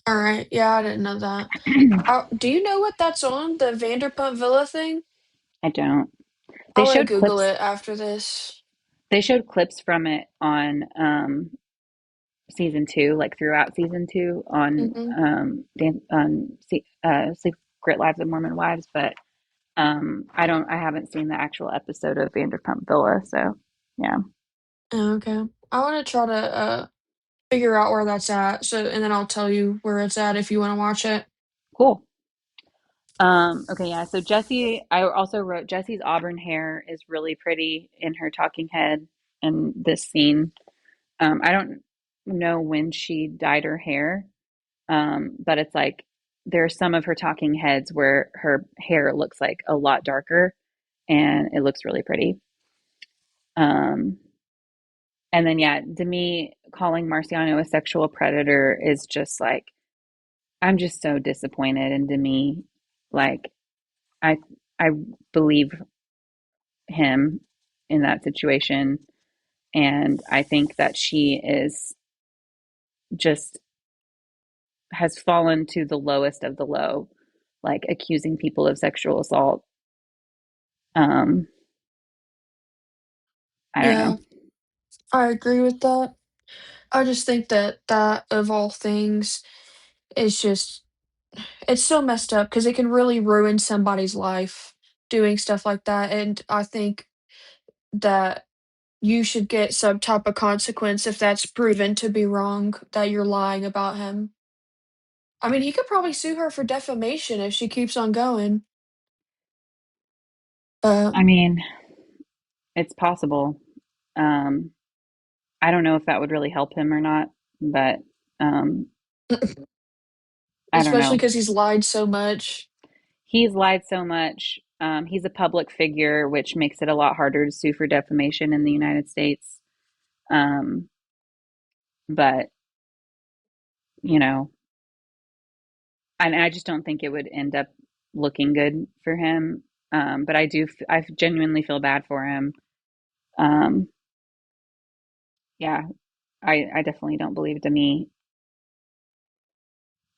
Alright, yeah, I didn't know that. Do you know what that's on, the Vanderpump Villa thing? I don't. I They wanna showed Google clips. it after this. They showed clips from it on season two, like throughout season two on Mhm. Secret Lives of Mormon Wives, but I haven't seen the actual episode of Vanderpump Villa, so yeah, Oh, okay. I wanna try to, figure out where that's at, so and then I'll tell you where it's at if you wanna watch it. cool. Okay, yeah. So Jesse, I also wrote Jesse's auburn hair is really pretty in her talking head in this scene. I don't know when she dyed her hair, but it's like there are some of her talking heads where her hair looks like a lot darker, and it looks really pretty. Um, and then yeah, Demi calling Marciano a sexual predator is just like I'm just so disappointed in Demi. Like I I believe him in that situation. And I think that she is just has fallen to the lowest of the low, like accusing people of sexual assault. Um, I don't know. Yeah, I agree with that. I just think that that, of all things, is just it's so messed up because it can really ruin somebody's life doing stuff like that, and I think that you should get some type of consequence if that's proven to be wrong, that you're lying about him. I mean, he could probably sue her for defamation if she keeps on going, but I mean, it's possible. Um, I don't know if that would really help him or not, but um, I don't especially know. because he's lied so much. He's lied so much. He's a public figure, which makes it a lot harder to sue for defamation in the United States. Um, but you know, and I just don't think it would end up looking good for him. But I genuinely feel bad for him. Um, yeah, I definitely don't believe Demi.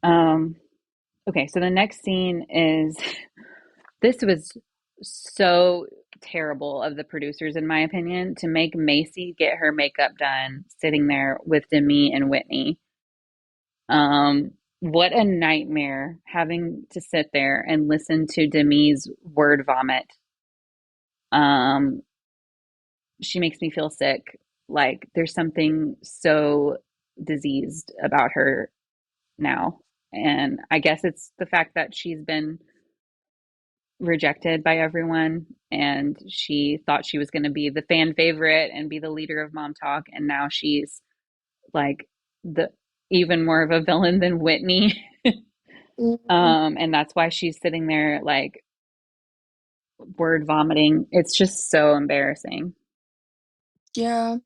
Um, okay, so the next scene is this was so terrible of the producers, in my opinion, to make Macy get her makeup done sitting there with Demi and Whitney. What a nightmare having to sit there and listen to Demi's word vomit. Um, she makes me feel sick. Like there's something so diseased about her now. And I guess it's the fact that she's been rejected by everyone and she thought she was going to be the fan favorite and be the leader of Mom Talk. And now she's like the even more of a villain than Whitney. Mhm. And that's why she's sitting there like word vomiting. It's just so embarrassing. Yeah,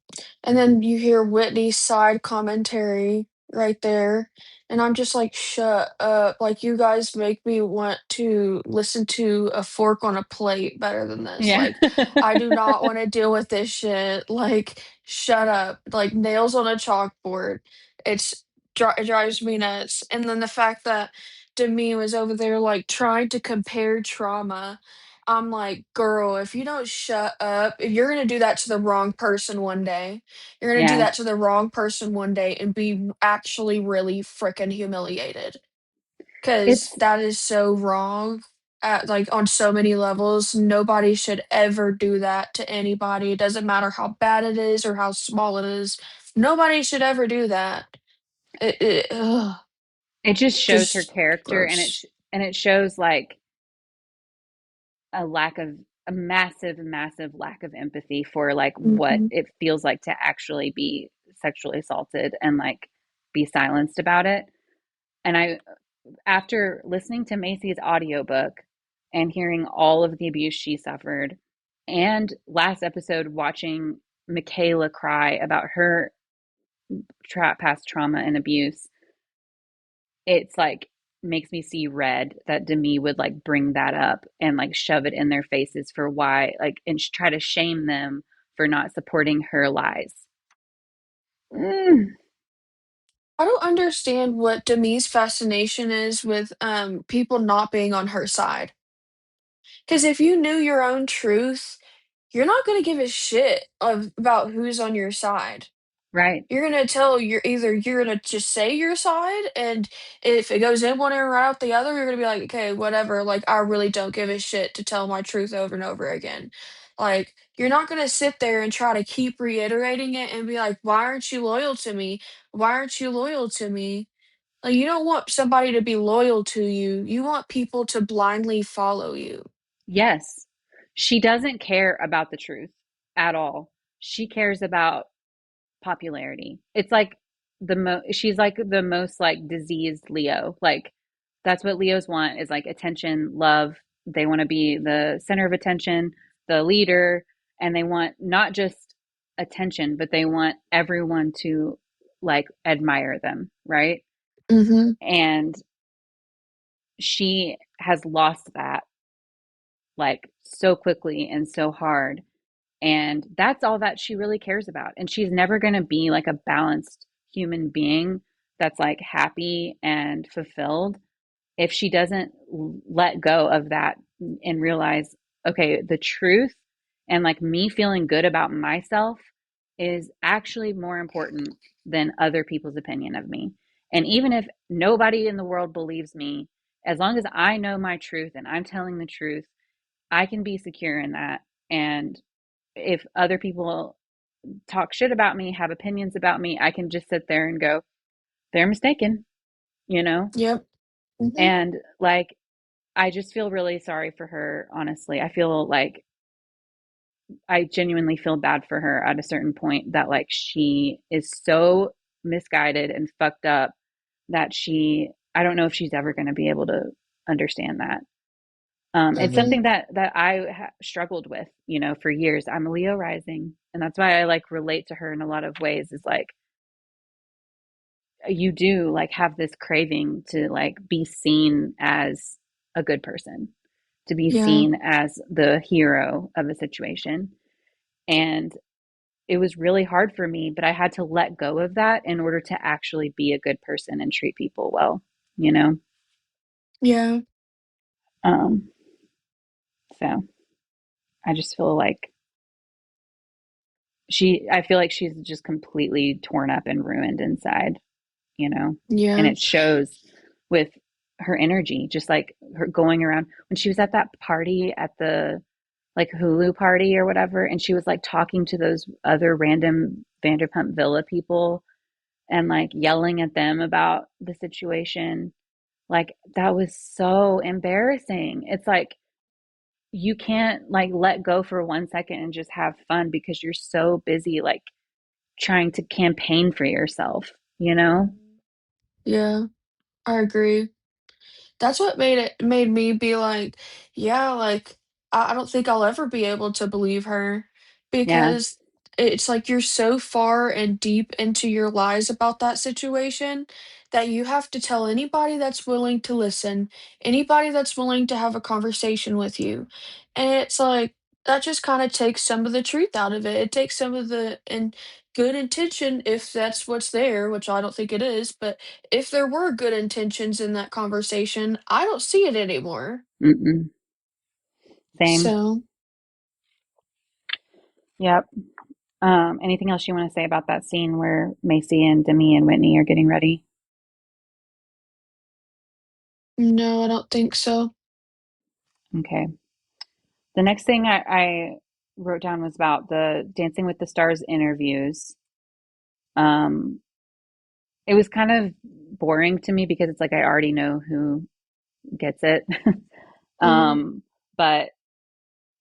and then you hear Whitney's side commentary right there. And I'm just like, shut up. Like, you guys make me want to listen to a fork on a plate better than this. Yeah. Like, I do not want to deal with this shit. Like, shut up. Like, nails on a chalkboard. It drives me nuts. And then the fact that Demi was over there, like, trying to compare trauma. I'm like, girl, if you don't shut up, if you're gonna do that to the wrong person one day, you're gonna do Yeah. that to the wrong person one day and be actually really freaking humiliated. Cause It's that is so wrong at like on so many levels. Nobody should ever do that to anybody. It doesn't matter how bad it is or how small it is. Nobody should ever do that. Ugh, it just shows her just character, and gross. it shows like a lack of a massive, massive lack of empathy for like what Hmm. it feels like to actually be sexually assaulted and like be silenced about it. And I, after listening to Macy's audiobook and hearing all of the abuse she suffered, and last episode watching Michaela cry about her past trauma and abuse, it's like makes me see red that Demi would like bring that up and like shove it in their faces for why, like, and try to shame them for not supporting her lies. Mm, I don't understand what Demi's fascination is with people not being on her side. Because if you knew your own truth, you're not gonna give a shit about who's on your side. right. You're gonna tell you're gonna just say your side, and if it goes in one ear and right out the other, you're gonna be like, okay, whatever. Like, I really don't give a shit to tell my truth over and over again. Like, you're not gonna sit there and try to keep reiterating it and be like, why aren't you loyal to me? Why aren't you loyal to me? Like, you don't want somebody to be loyal to you. You want people to blindly follow you. Yes. She doesn't care about the truth at all. She cares about popularity. It's like she's like the most like diseased Leo. Like that's what Leos want, is like attention, love. They want to be the center of attention, the leader, and they want not just attention, but they want everyone to like admire them, right? Mhm. And she has lost that like so quickly and so hard. And that's all that she really cares about. And she's never going to be like a balanced human being that's like happy and fulfilled if she doesn't let go of that and realize, okay, the truth and like me feeling good about myself is actually more important than other people's opinion of me. And even if nobody in the world believes me, as long as I know my truth and I'm telling the truth, I can be secure in that. And if other people talk shit about me, have opinions about me, I can just sit there and go, they're mistaken, you know? Yep. Mhm. And like, I just feel really sorry for her, honestly. I feel like I genuinely feel bad for her at a certain point that like she is so misguided and fucked up that I don't know if she's ever going to be able to understand that. It's Mhm. something that I struggled with, for years. I'm a Leo rising, and that's why I like relate to her in a lot of ways. Is like you do like have this craving to like be seen as a good person, to be Yeah. seen as the hero of a situation. And it was really hard for me, but I had to let go of that in order to actually be a good person and treat people well, you know? Yeah. Um, so I just feel like I feel like she's just completely torn up and ruined inside, you know? And Yeah. it shows with her energy, just like her going around when she was at that party at the like Hulu party or whatever, and she was like talking to those other random Vanderpump Villa people and like yelling at them about the situation. Like that was so embarrassing. It's like you can't like let go for 1 second and just have fun because you're so busy like trying to campaign for yourself, you know? Yeah. I agree. That's what made me be like, yeah, like I don't think I'll ever be able to believe her Yeah. because it's like you're so far and deep into your lies about that situation that you have to tell anybody that's willing to listen, anybody that's willing to have a conversation with you. And it's like that just kind of takes some of the truth out of it. It takes some of the and good intention if that's what's there, which I don't think it is, but if there were good intentions in that conversation, I don't see it anymore. Mm-mm. Same. So, Yep. Anything else you want to say about that scene where Macy and Demi and Whitney are getting ready? no, I don't think so. Okay. The next thing I wrote down was about the Dancing with the Stars interviews. Um, it was kind of boring to me because it's like I already know who gets it. Mhm. um, but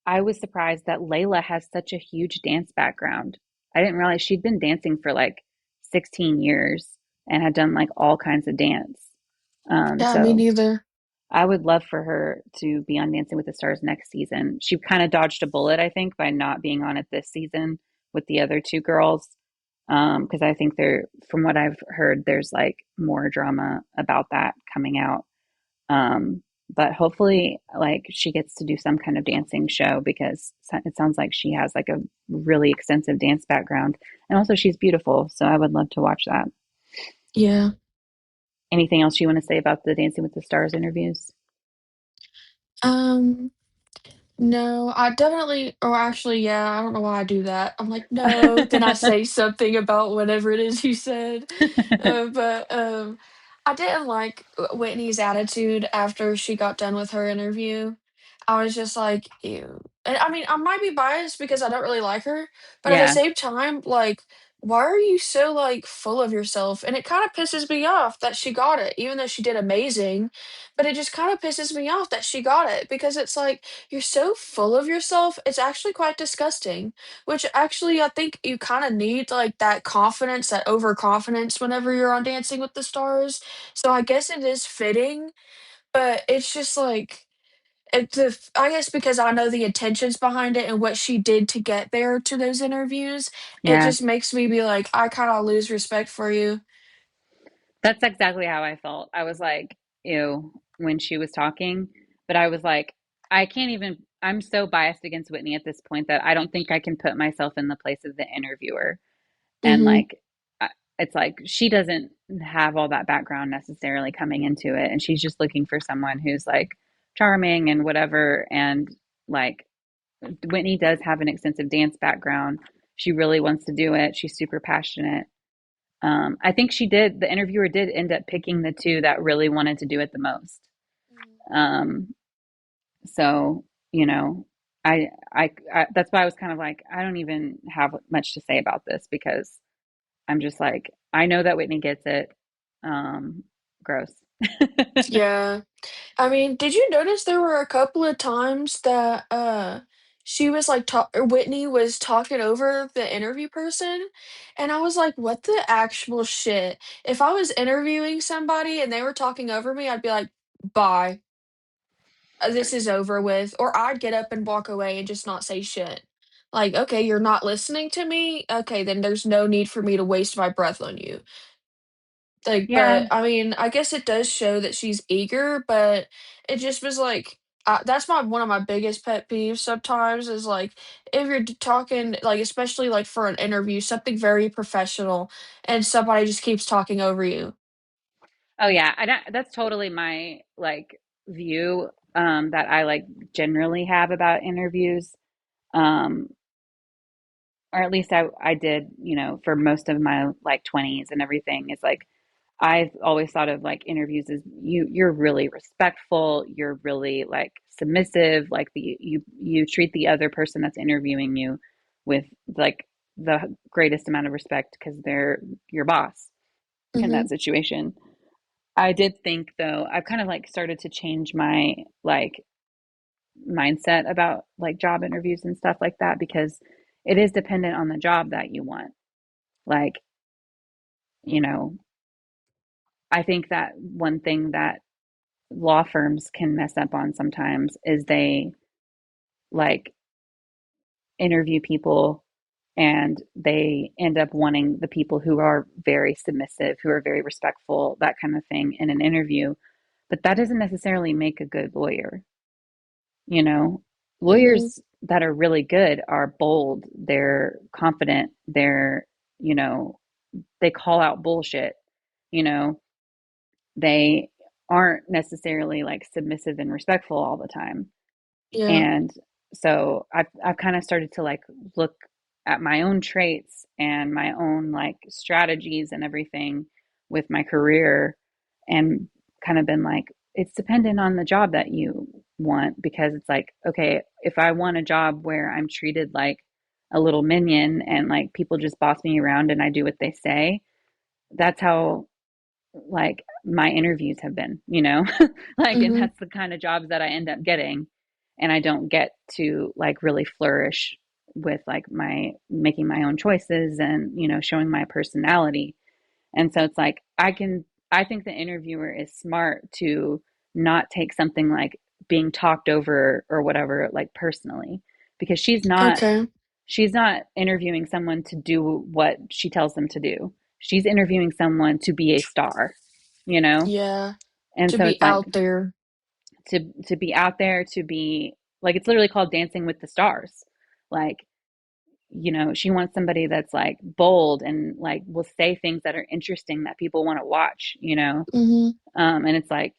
I was surprised that Layla has such a huge dance background. I didn't realize she'd been dancing for like 16 years and had done like all kinds of dance. Yeah, me So neither. I would love for her to be on Dancing with the Stars next season. She kind of dodged a bullet, I think, by not being on it this season with the other two girls. Because I think from what I've heard, there's like more drama about that coming out. Um, but hopefully, like she gets to do some kind of dancing show because it sounds like she has like a really extensive dance background, and also she's beautiful. So I would love to watch that. Yeah. Anything else you want to say about the Dancing with the Stars interviews? Um, no, I definitely or actually, yeah, I don't know why I do that. I'm like, "No," then I say something about whatever it is you said. But I didn't like Whitney's attitude after she got done with her interview. I was just like, "Ew." And I mean, I might be biased because I don't really like her, but at the Yeah, same time, like, why are you so, like, full of yourself? And it kinda pisses me off that she got it, even though she did amazing, but it just kinda pisses me off that she got it because it's like, you're so full of yourself, it's actually quite disgusting, which actually I think you kinda need, like, that confidence, that overconfidence whenever you're on Dancing with the Stars, so I guess it is fitting, but it's just like, I guess because I know the intentions behind it and what she did to get there to those interviews, it yeah. just makes me be like, "I kinda lose respect for you." That's exactly how I felt. I was like, ew, when she was talking, but I was like, I can't even, I'm so biased against Whitney at this point that I don't think I can put myself in the place of the interviewer. And Mhm, like, it's like she doesn't have all that background necessarily coming into it. And she's just looking for someone who's like charming and whatever. And like, Whitney does have an extensive dance background. She really wants to do it. She's super passionate. I think the interviewer did end up picking the two that really wanted to do it the most. mhm. Um, so, you know, that's why I was kind of like, I don't even have much to say about this because I'm just like, I know that Whitney gets it. Um, Gross. Yeah. I mean, did you notice there were a couple of times that, she was, like, or Whitney was talking over the interview person, and I was like, "What the actual shit?" If I was interviewing somebody and they were talking over me, I'd be like, "Bye. This is over with," or I'd get up and walk away and just not say shit. Like, "Okay, you're not listening to me? Okay, then there's no need for me to waste my breath on you." Like, Yeah. but, I mean, I guess it does show that she's eager, but it just was like, that's one of my biggest pet peeves sometimes is, like, if you're talking, like, especially, like, for an interview, something very professional, and somebody just keeps talking over you. Oh yeah. That's totally my like view that I like generally have about interviews. Um, or at least I did, for most of my like 20s and everything is like I've always thought of like interviews as you're really respectful, you're really like submissive, like you treat the other person that's interviewing you with like the greatest amount of respect because they're your boss in that Mhm. situation. I did think though, I've kind of like started to change my like mindset about like job interviews and stuff like that because it is dependent on the job that you want. Like, you know, I think that one thing that law firms can mess up on sometimes is they like interview people and they end up wanting the people who are very submissive, who are very respectful, that kind of thing in an interview. But that doesn't necessarily make a good lawyer. You know, Mhm. lawyers that are really good are bold, they're confident, they're, you know, they call out bullshit, you know, they aren't necessarily like submissive and respectful all the time. Yeah. And so I've kind of started to like look at my own traits and my own like strategies and everything with my career, and kind of been like, it's dependent on the job that you want, because it's like, okay, if I want a job where I'm treated like a little minion and like people just boss me around and I do what they say, that's how like my interviews have been, you know, like, and Mhm. that's the kind of jobs that I end up getting. And I don't get to like really flourish with like my making my own choices and, you know, showing my personality. And so it's like, I think the interviewer is smart to not take something like being talked over or whatever, like personally, because Okay. she's not interviewing someone to do what she tells them to do. She's interviewing someone to be a star, you know? Yeah. And To so be it's like out there. to be out there, to be like, it's literally called dancing with the stars. Like, you know, she wants somebody that's like bold and like will say things that are interesting that people want to watch, you know? Mhm. And it's like,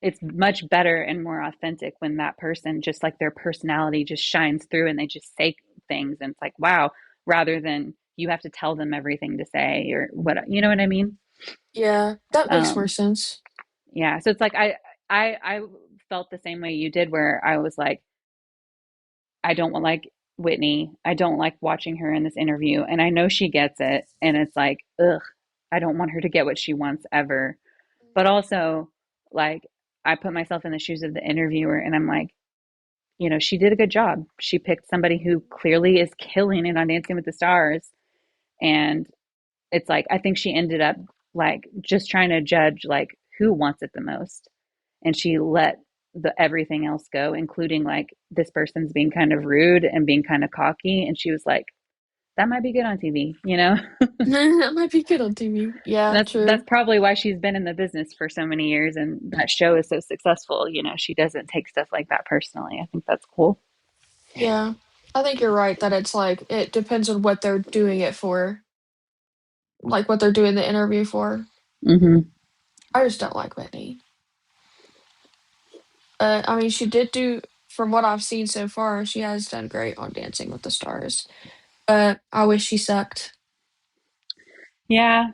it's much better and more authentic when that person just like their personality just shines through and they just say things and it's like, wow, rather than you have to tell them everything to say or what, you know what I mean? Yeah, that makes more Um, sense. yeah. So it's like, I felt the same way you did, where I was like, I don't like Whitney. I don't like watching her in this interview. And I know she gets it. And it's like, ugh, I don't want her to get what she wants ever. But also, like, I put myself in the shoes of the interviewer and I'm like, you know, she did a good job. She picked somebody who clearly is killing it on Dancing with the Stars. And it's like, I think she ended up like just trying to judge like who wants it the most. And she let the everything else go, including like this person's being kind of rude and being kind of cocky. And she was like, that might be good on TV, you know? That might be good on TV. Yeah, That's true. probably why she's been in the business for so many years and that show is so successful. You know, she doesn't take stuff like that personally. I think that's cool. Yeah. I think you're right that it's like it depends on what they're doing it for, like what they're doing the interview for. Hmm. I just don't like Whitney. I mean, she did do, from what I've seen so far, she has done great on Dancing with the Stars. But I wish she sucked. Yeah,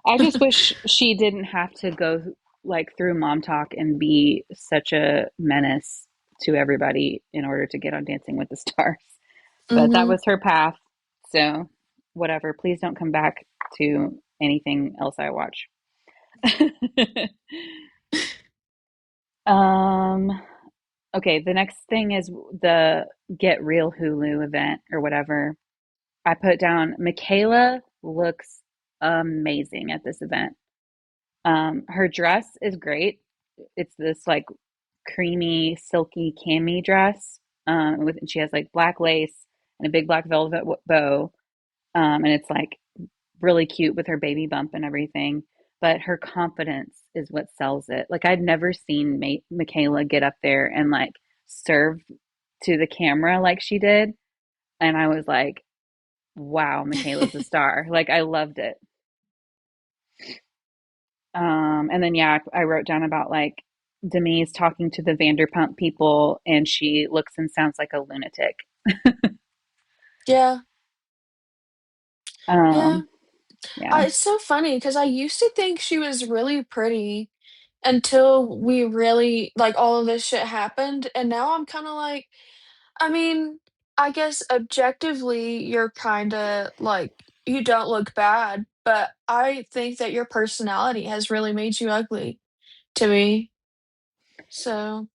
I just wish she didn't have to go like through mom talk and be such a menace to everybody in order to get on Dancing with the Stars. But that Mhm. was her path. So, whatever. Please don't come back to anything else I watch. um, okay, the next thing is the Get Real Hulu event or whatever. I put down Michaela looks amazing at this event. Her dress is great. It's this like creamy, silky cami dress. With she has like black lace and a big black velvet bow. And it's like really cute with her baby bump and everything. But her confidence is what sells it. Like I'd never seen Michaela get up there and like serve to the camera like she did, and I was like, "Wow, Michaela's a star!" Like I loved it. And then yeah, I wrote down about like Demi's talking to the Vanderpump people, and she looks and sounds like a lunatic. Yeah. Yeah. Um, yeah, It's so funny because I used to think she was really pretty until we really like all of this shit happened, and now I'm kinda like, I mean, I guess objectively, you're kinda like you don't look bad, but I think that your personality has really made you ugly to me. So,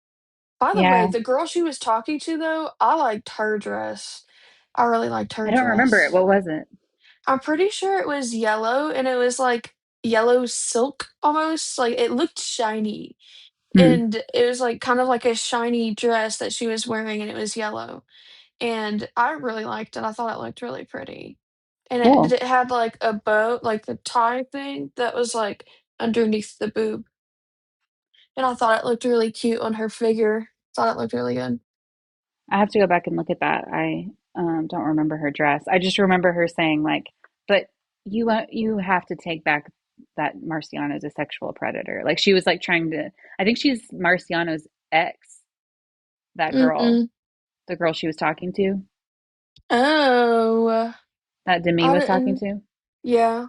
by the way, yeah. the girl she was talking to though, I liked her dress. I really liked I her don't remember it. dress. What was it? I'm pretty sure it was yellow and it was like yellow silk almost. Like it looked shiny. Hmm. And it was like kind of like a shiny dress that she was wearing and it was yellow. and I really liked it. I thought it looked really pretty. And Cool. it had, like, a bow, like, the tie thing that was, like, underneath the boob, and I thought it looked really cute on her figure. Thought it looked really good. I have to go back and look at that. I don't remember her dress. I just remember her saying like, "But you have to take back that Marciano's a sexual predator." Like she was like trying to. I think she's Marciano's ex. That girl, Mhm. the girl she was talking to, Oh, that Demi I was talking didn't to. yeah.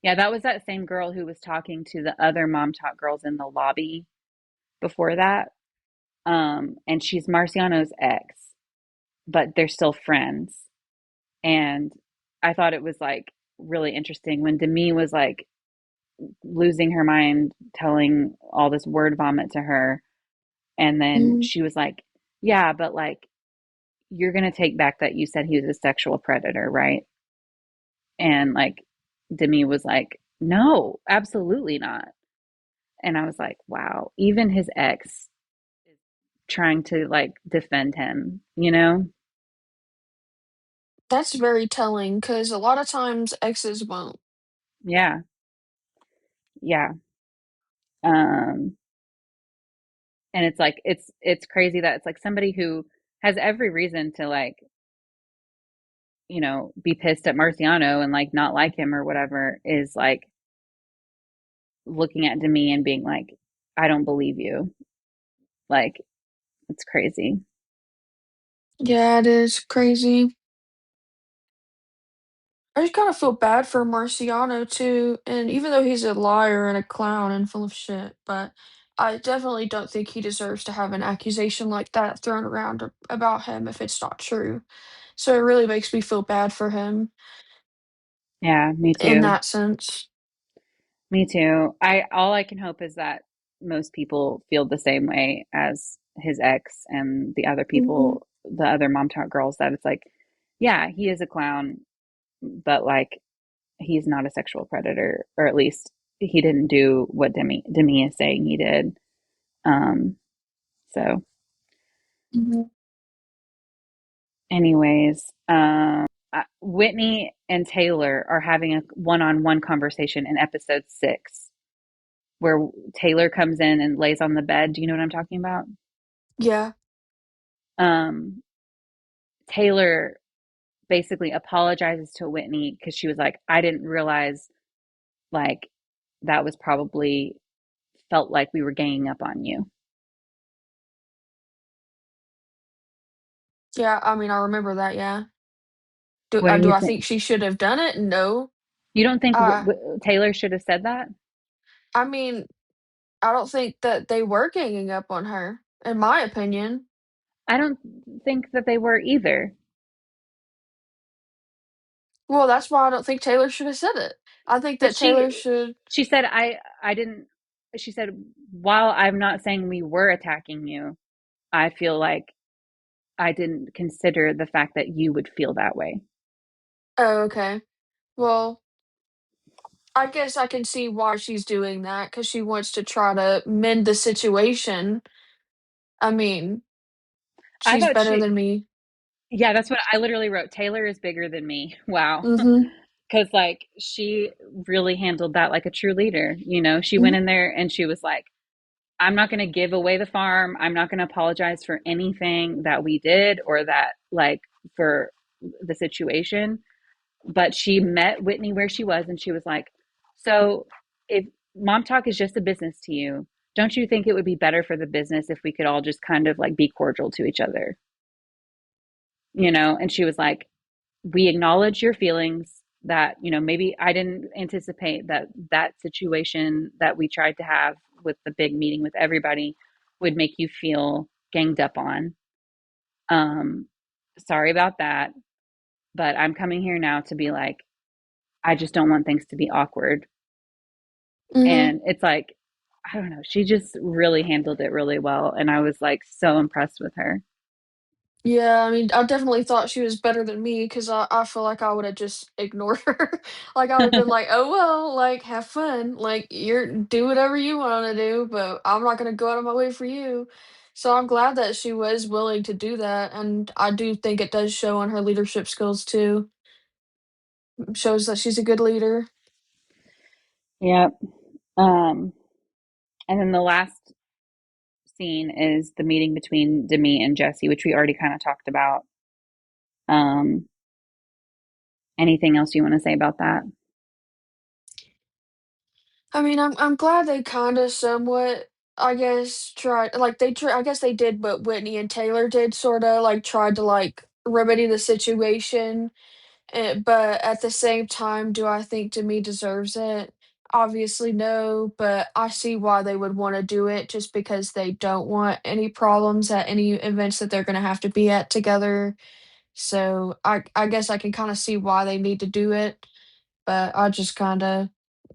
Yeah, that was that same girl who was talking to the other mom talk girls in the lobby before that. And she's Marciano's ex, but they're still friends. And I thought it was like really interesting when Demi was like losing her mind, telling all this word vomit to her. And then Mhm. she was like, "Yeah, but like, you're going to take back that you said he was a sexual predator, right?" And like, Demi was like, "No, absolutely not." And I was like, wow, even his ex is trying to like defend him, you know? That's very telling because a lot of times exes won't. Yeah. Yeah. Um, and it's like it's crazy that it's like somebody who has every reason to like, be pissed at Marciano and like not like him or whatever is like looking at Demi and being like, I don't believe you. Like, it's crazy. Yeah, it is crazy. I just kinda feel bad for Marciano too, and even though he's a liar and a clown and full of shit, but I definitely don't think he deserves to have an accusation like that thrown around about him if it's not true. So it really makes me feel bad for him Yeah, me in too. that sense. Me too. I all I can hope is that most people feel the same way as his ex and the other Mhm, people, the other mom talk girls, that it's like, yeah, he is a clown, but like he's not a sexual predator, or at least he didn't do what Demi is saying he did. Um, so mhm. anyways, Whitney and Taylor are having a one-on-one conversation in episode 6 where Taylor comes in and lays on the bed. Do you know what I'm talking about? Yeah. um, Taylor basically apologizes to Whitney because she was like, I didn't realize like that was probably felt like we were ganging up on you. Yeah, I mean, I remember that, yeah. What do Do you I think? think she should have done it? No. You don't think Uh, Taylor should have said that? I mean, I don't think that they were ganging up on her, in my opinion. I don't think that they were either. Well, that's why I don't think Taylor should have said it. I think But that Taylor should she said I didn't. She said, while I'm not saying we were attacking you, I feel like I didn't consider the fact that you would feel that way. Oh, okay. Well, I guess I can see why she's doing that because she wants to try to mend the situation. I mean, I she's thought better she than me. Yeah, that's what I literally wrote. Taylor is bigger than me. Wow. Mhm, Because, like, she really handled that like a true leader. She went mhm, in there and she was like, I'm not going to give away the farm. I'm not going to apologize for anything that we did or that, like, for the situation. But she met Whitney where she was and she was like, so if Mom Talk is just a business to you, don't you think it would be better for the business if we could all just kind of like be cordial to each other? And she was like, we acknowledge your feelings that, maybe I didn't anticipate that situation that we tried to have with the big meeting with everybody would make you feel ganged up on. Um, Sorry about that, but I'm coming here now to be like, I just don't want things to be awkward. mhm. And it's like, I don't know, she just really handled it really well. And I was like so impressed with her. Yeah, I mean, I definitely thought she was better than me because I feel like I would've just ignored her. Like, I would've been like, "Oh, well, like, have fun. Like, you're do whatever you wanna do, but I'm not gonna go out of my way for you." So I'm glad that she was willing to do that, and I do think it does show on her leadership skills too. Shows that she's a good leader. Yep. Um, and then the last scene is the meeting between Demi and Jesse, which we already kind of talked about. Um, anything else you want to say about that? I mean, I'm glad they kinda somewhat, I guess, tried like, I guess they did what Whitney and Taylor did, sorta, like, tried to, like, remedy the situation, but at the same time, do I think Demi deserves it? Obviously, no, but I see why they would wanna do it just because they don't want any problems at any events that they're gonna have to be at together, so I guess I can kinda see why they need to do it. But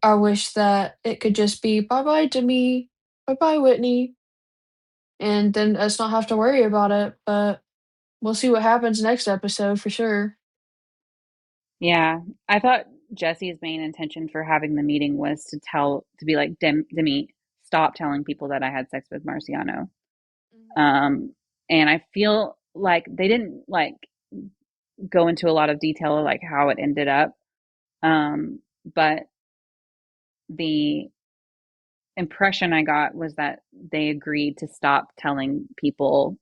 I wish that it could just be bye bye to me, bye bye Whitney, and then us not have to worry about it. But we'll see what happens next episode for sure. Yeah, I thought Jesse's main intention for having the meeting was to be like, Demi, stop telling people that I had sex with Marciano. Mhm. Um, and I feel like they didn't like go into a lot of detail of like how it ended up. But the impression I got was that they agreed to stop telling people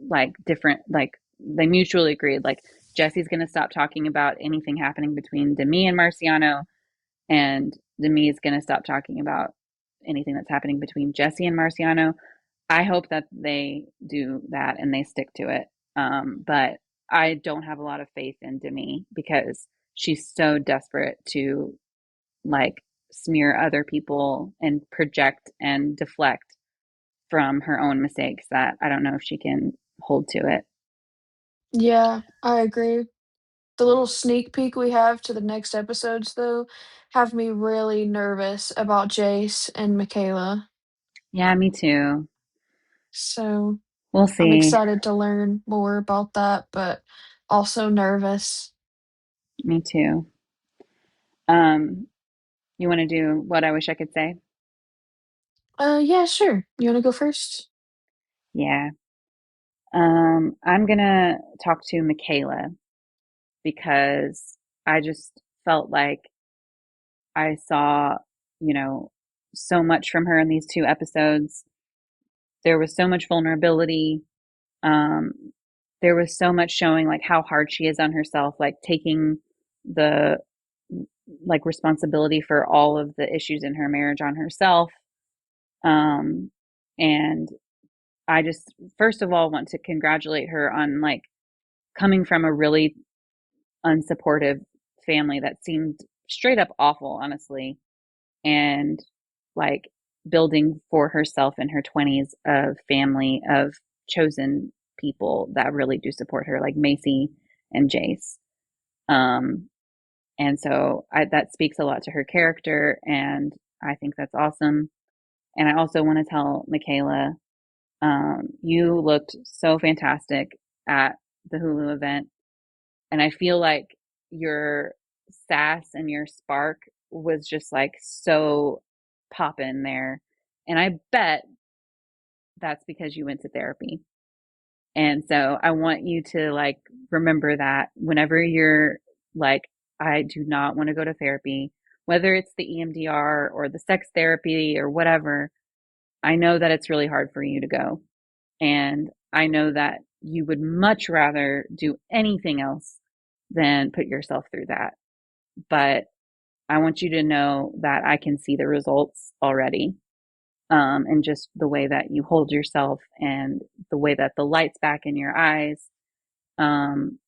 like different, like they mutually agreed, like Jesse's going to stop talking about anything happening between Demi and Marciano, and Demi is going to stop talking about anything that's happening between Jesse and Marciano. I hope that they do that and they stick to it. But I don't have a lot of faith in Demi because she's so desperate to like smear other people and project and deflect from her own mistakes that I don't know if she can hold to it. Yeah, I agree. The little sneak peek we have to the next episodes, though, have me really nervous about Jace and Michaela. Yeah, me too. So We'll I'm see. excited to learn more about that, but also nervous. Me too. Um, you want to do what I wish I could say? Yeah, sure. You wanna go first? Yeah. I'm gonna talk to Michaela because I just felt like I saw, you know, so much from her in these two episodes. There was so much vulnerability. Um, there was so much showing like how hard she is on herself, like taking the like responsibility for all of the issues in her marriage on herself. Um, and I just first of all want to congratulate her on like coming from a really unsupportive family that seemed straight up awful, honestly, and like building for herself in her 20s a family of chosen people that really do support her, like Macy and Jace. Um, and so that speaks a lot to her character, and I think that's awesome. And I also want to tell Michaela, you looked so fantastic at the Hulu event, and I feel like your sass and your spark was just like so poppin' there. And I bet that's because you went to therapy. And so I want you to like remember that whenever you're like, I do not want to go to therapy, whether it's the EMDR or the sex therapy or whatever, I know that it's really hard for you to go. And I know that you would much rather do anything else than put yourself through that. But I want you to know that I can see the results already. And just the way that you hold yourself and the way that the light's back in your eyes.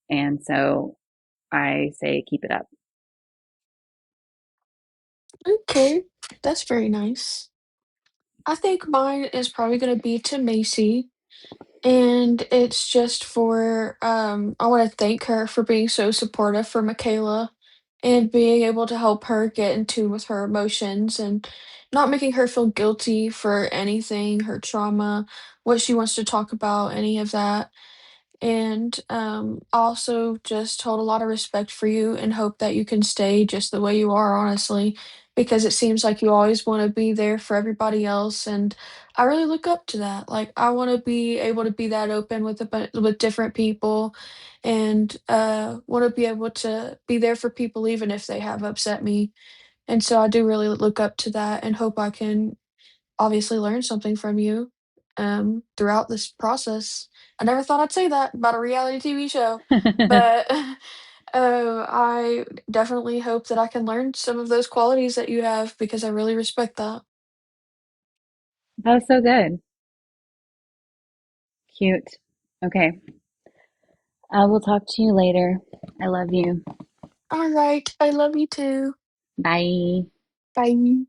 And so I say, keep it up. Okay, that's very nice. I think mine is probably gonna be to Macy, and it's just for, I wanna thank her for being so supportive for Michaela and being able to help her get in tune with her emotions and not making her feel guilty for anything, her trauma, what she wants to talk about, any of that. And also just hold a lot of respect for you and hope that you can stay just the way you are, honestly. because it seems like you always want to be there for everybody else, and I really look up to that. Like I want to be able to be that open with with different people, and want to be able to be there for people even if they have upset me. And so I do really look up to that and hope I can obviously learn something from you throughout this process. I never thought I'd say that about a reality TV show, but I definitely hope that I can learn some of those qualities that you have because I really respect that. That was so good. Cute. Okay. I will talk to you later. I love you. All right, I love you too. Bye. Bye.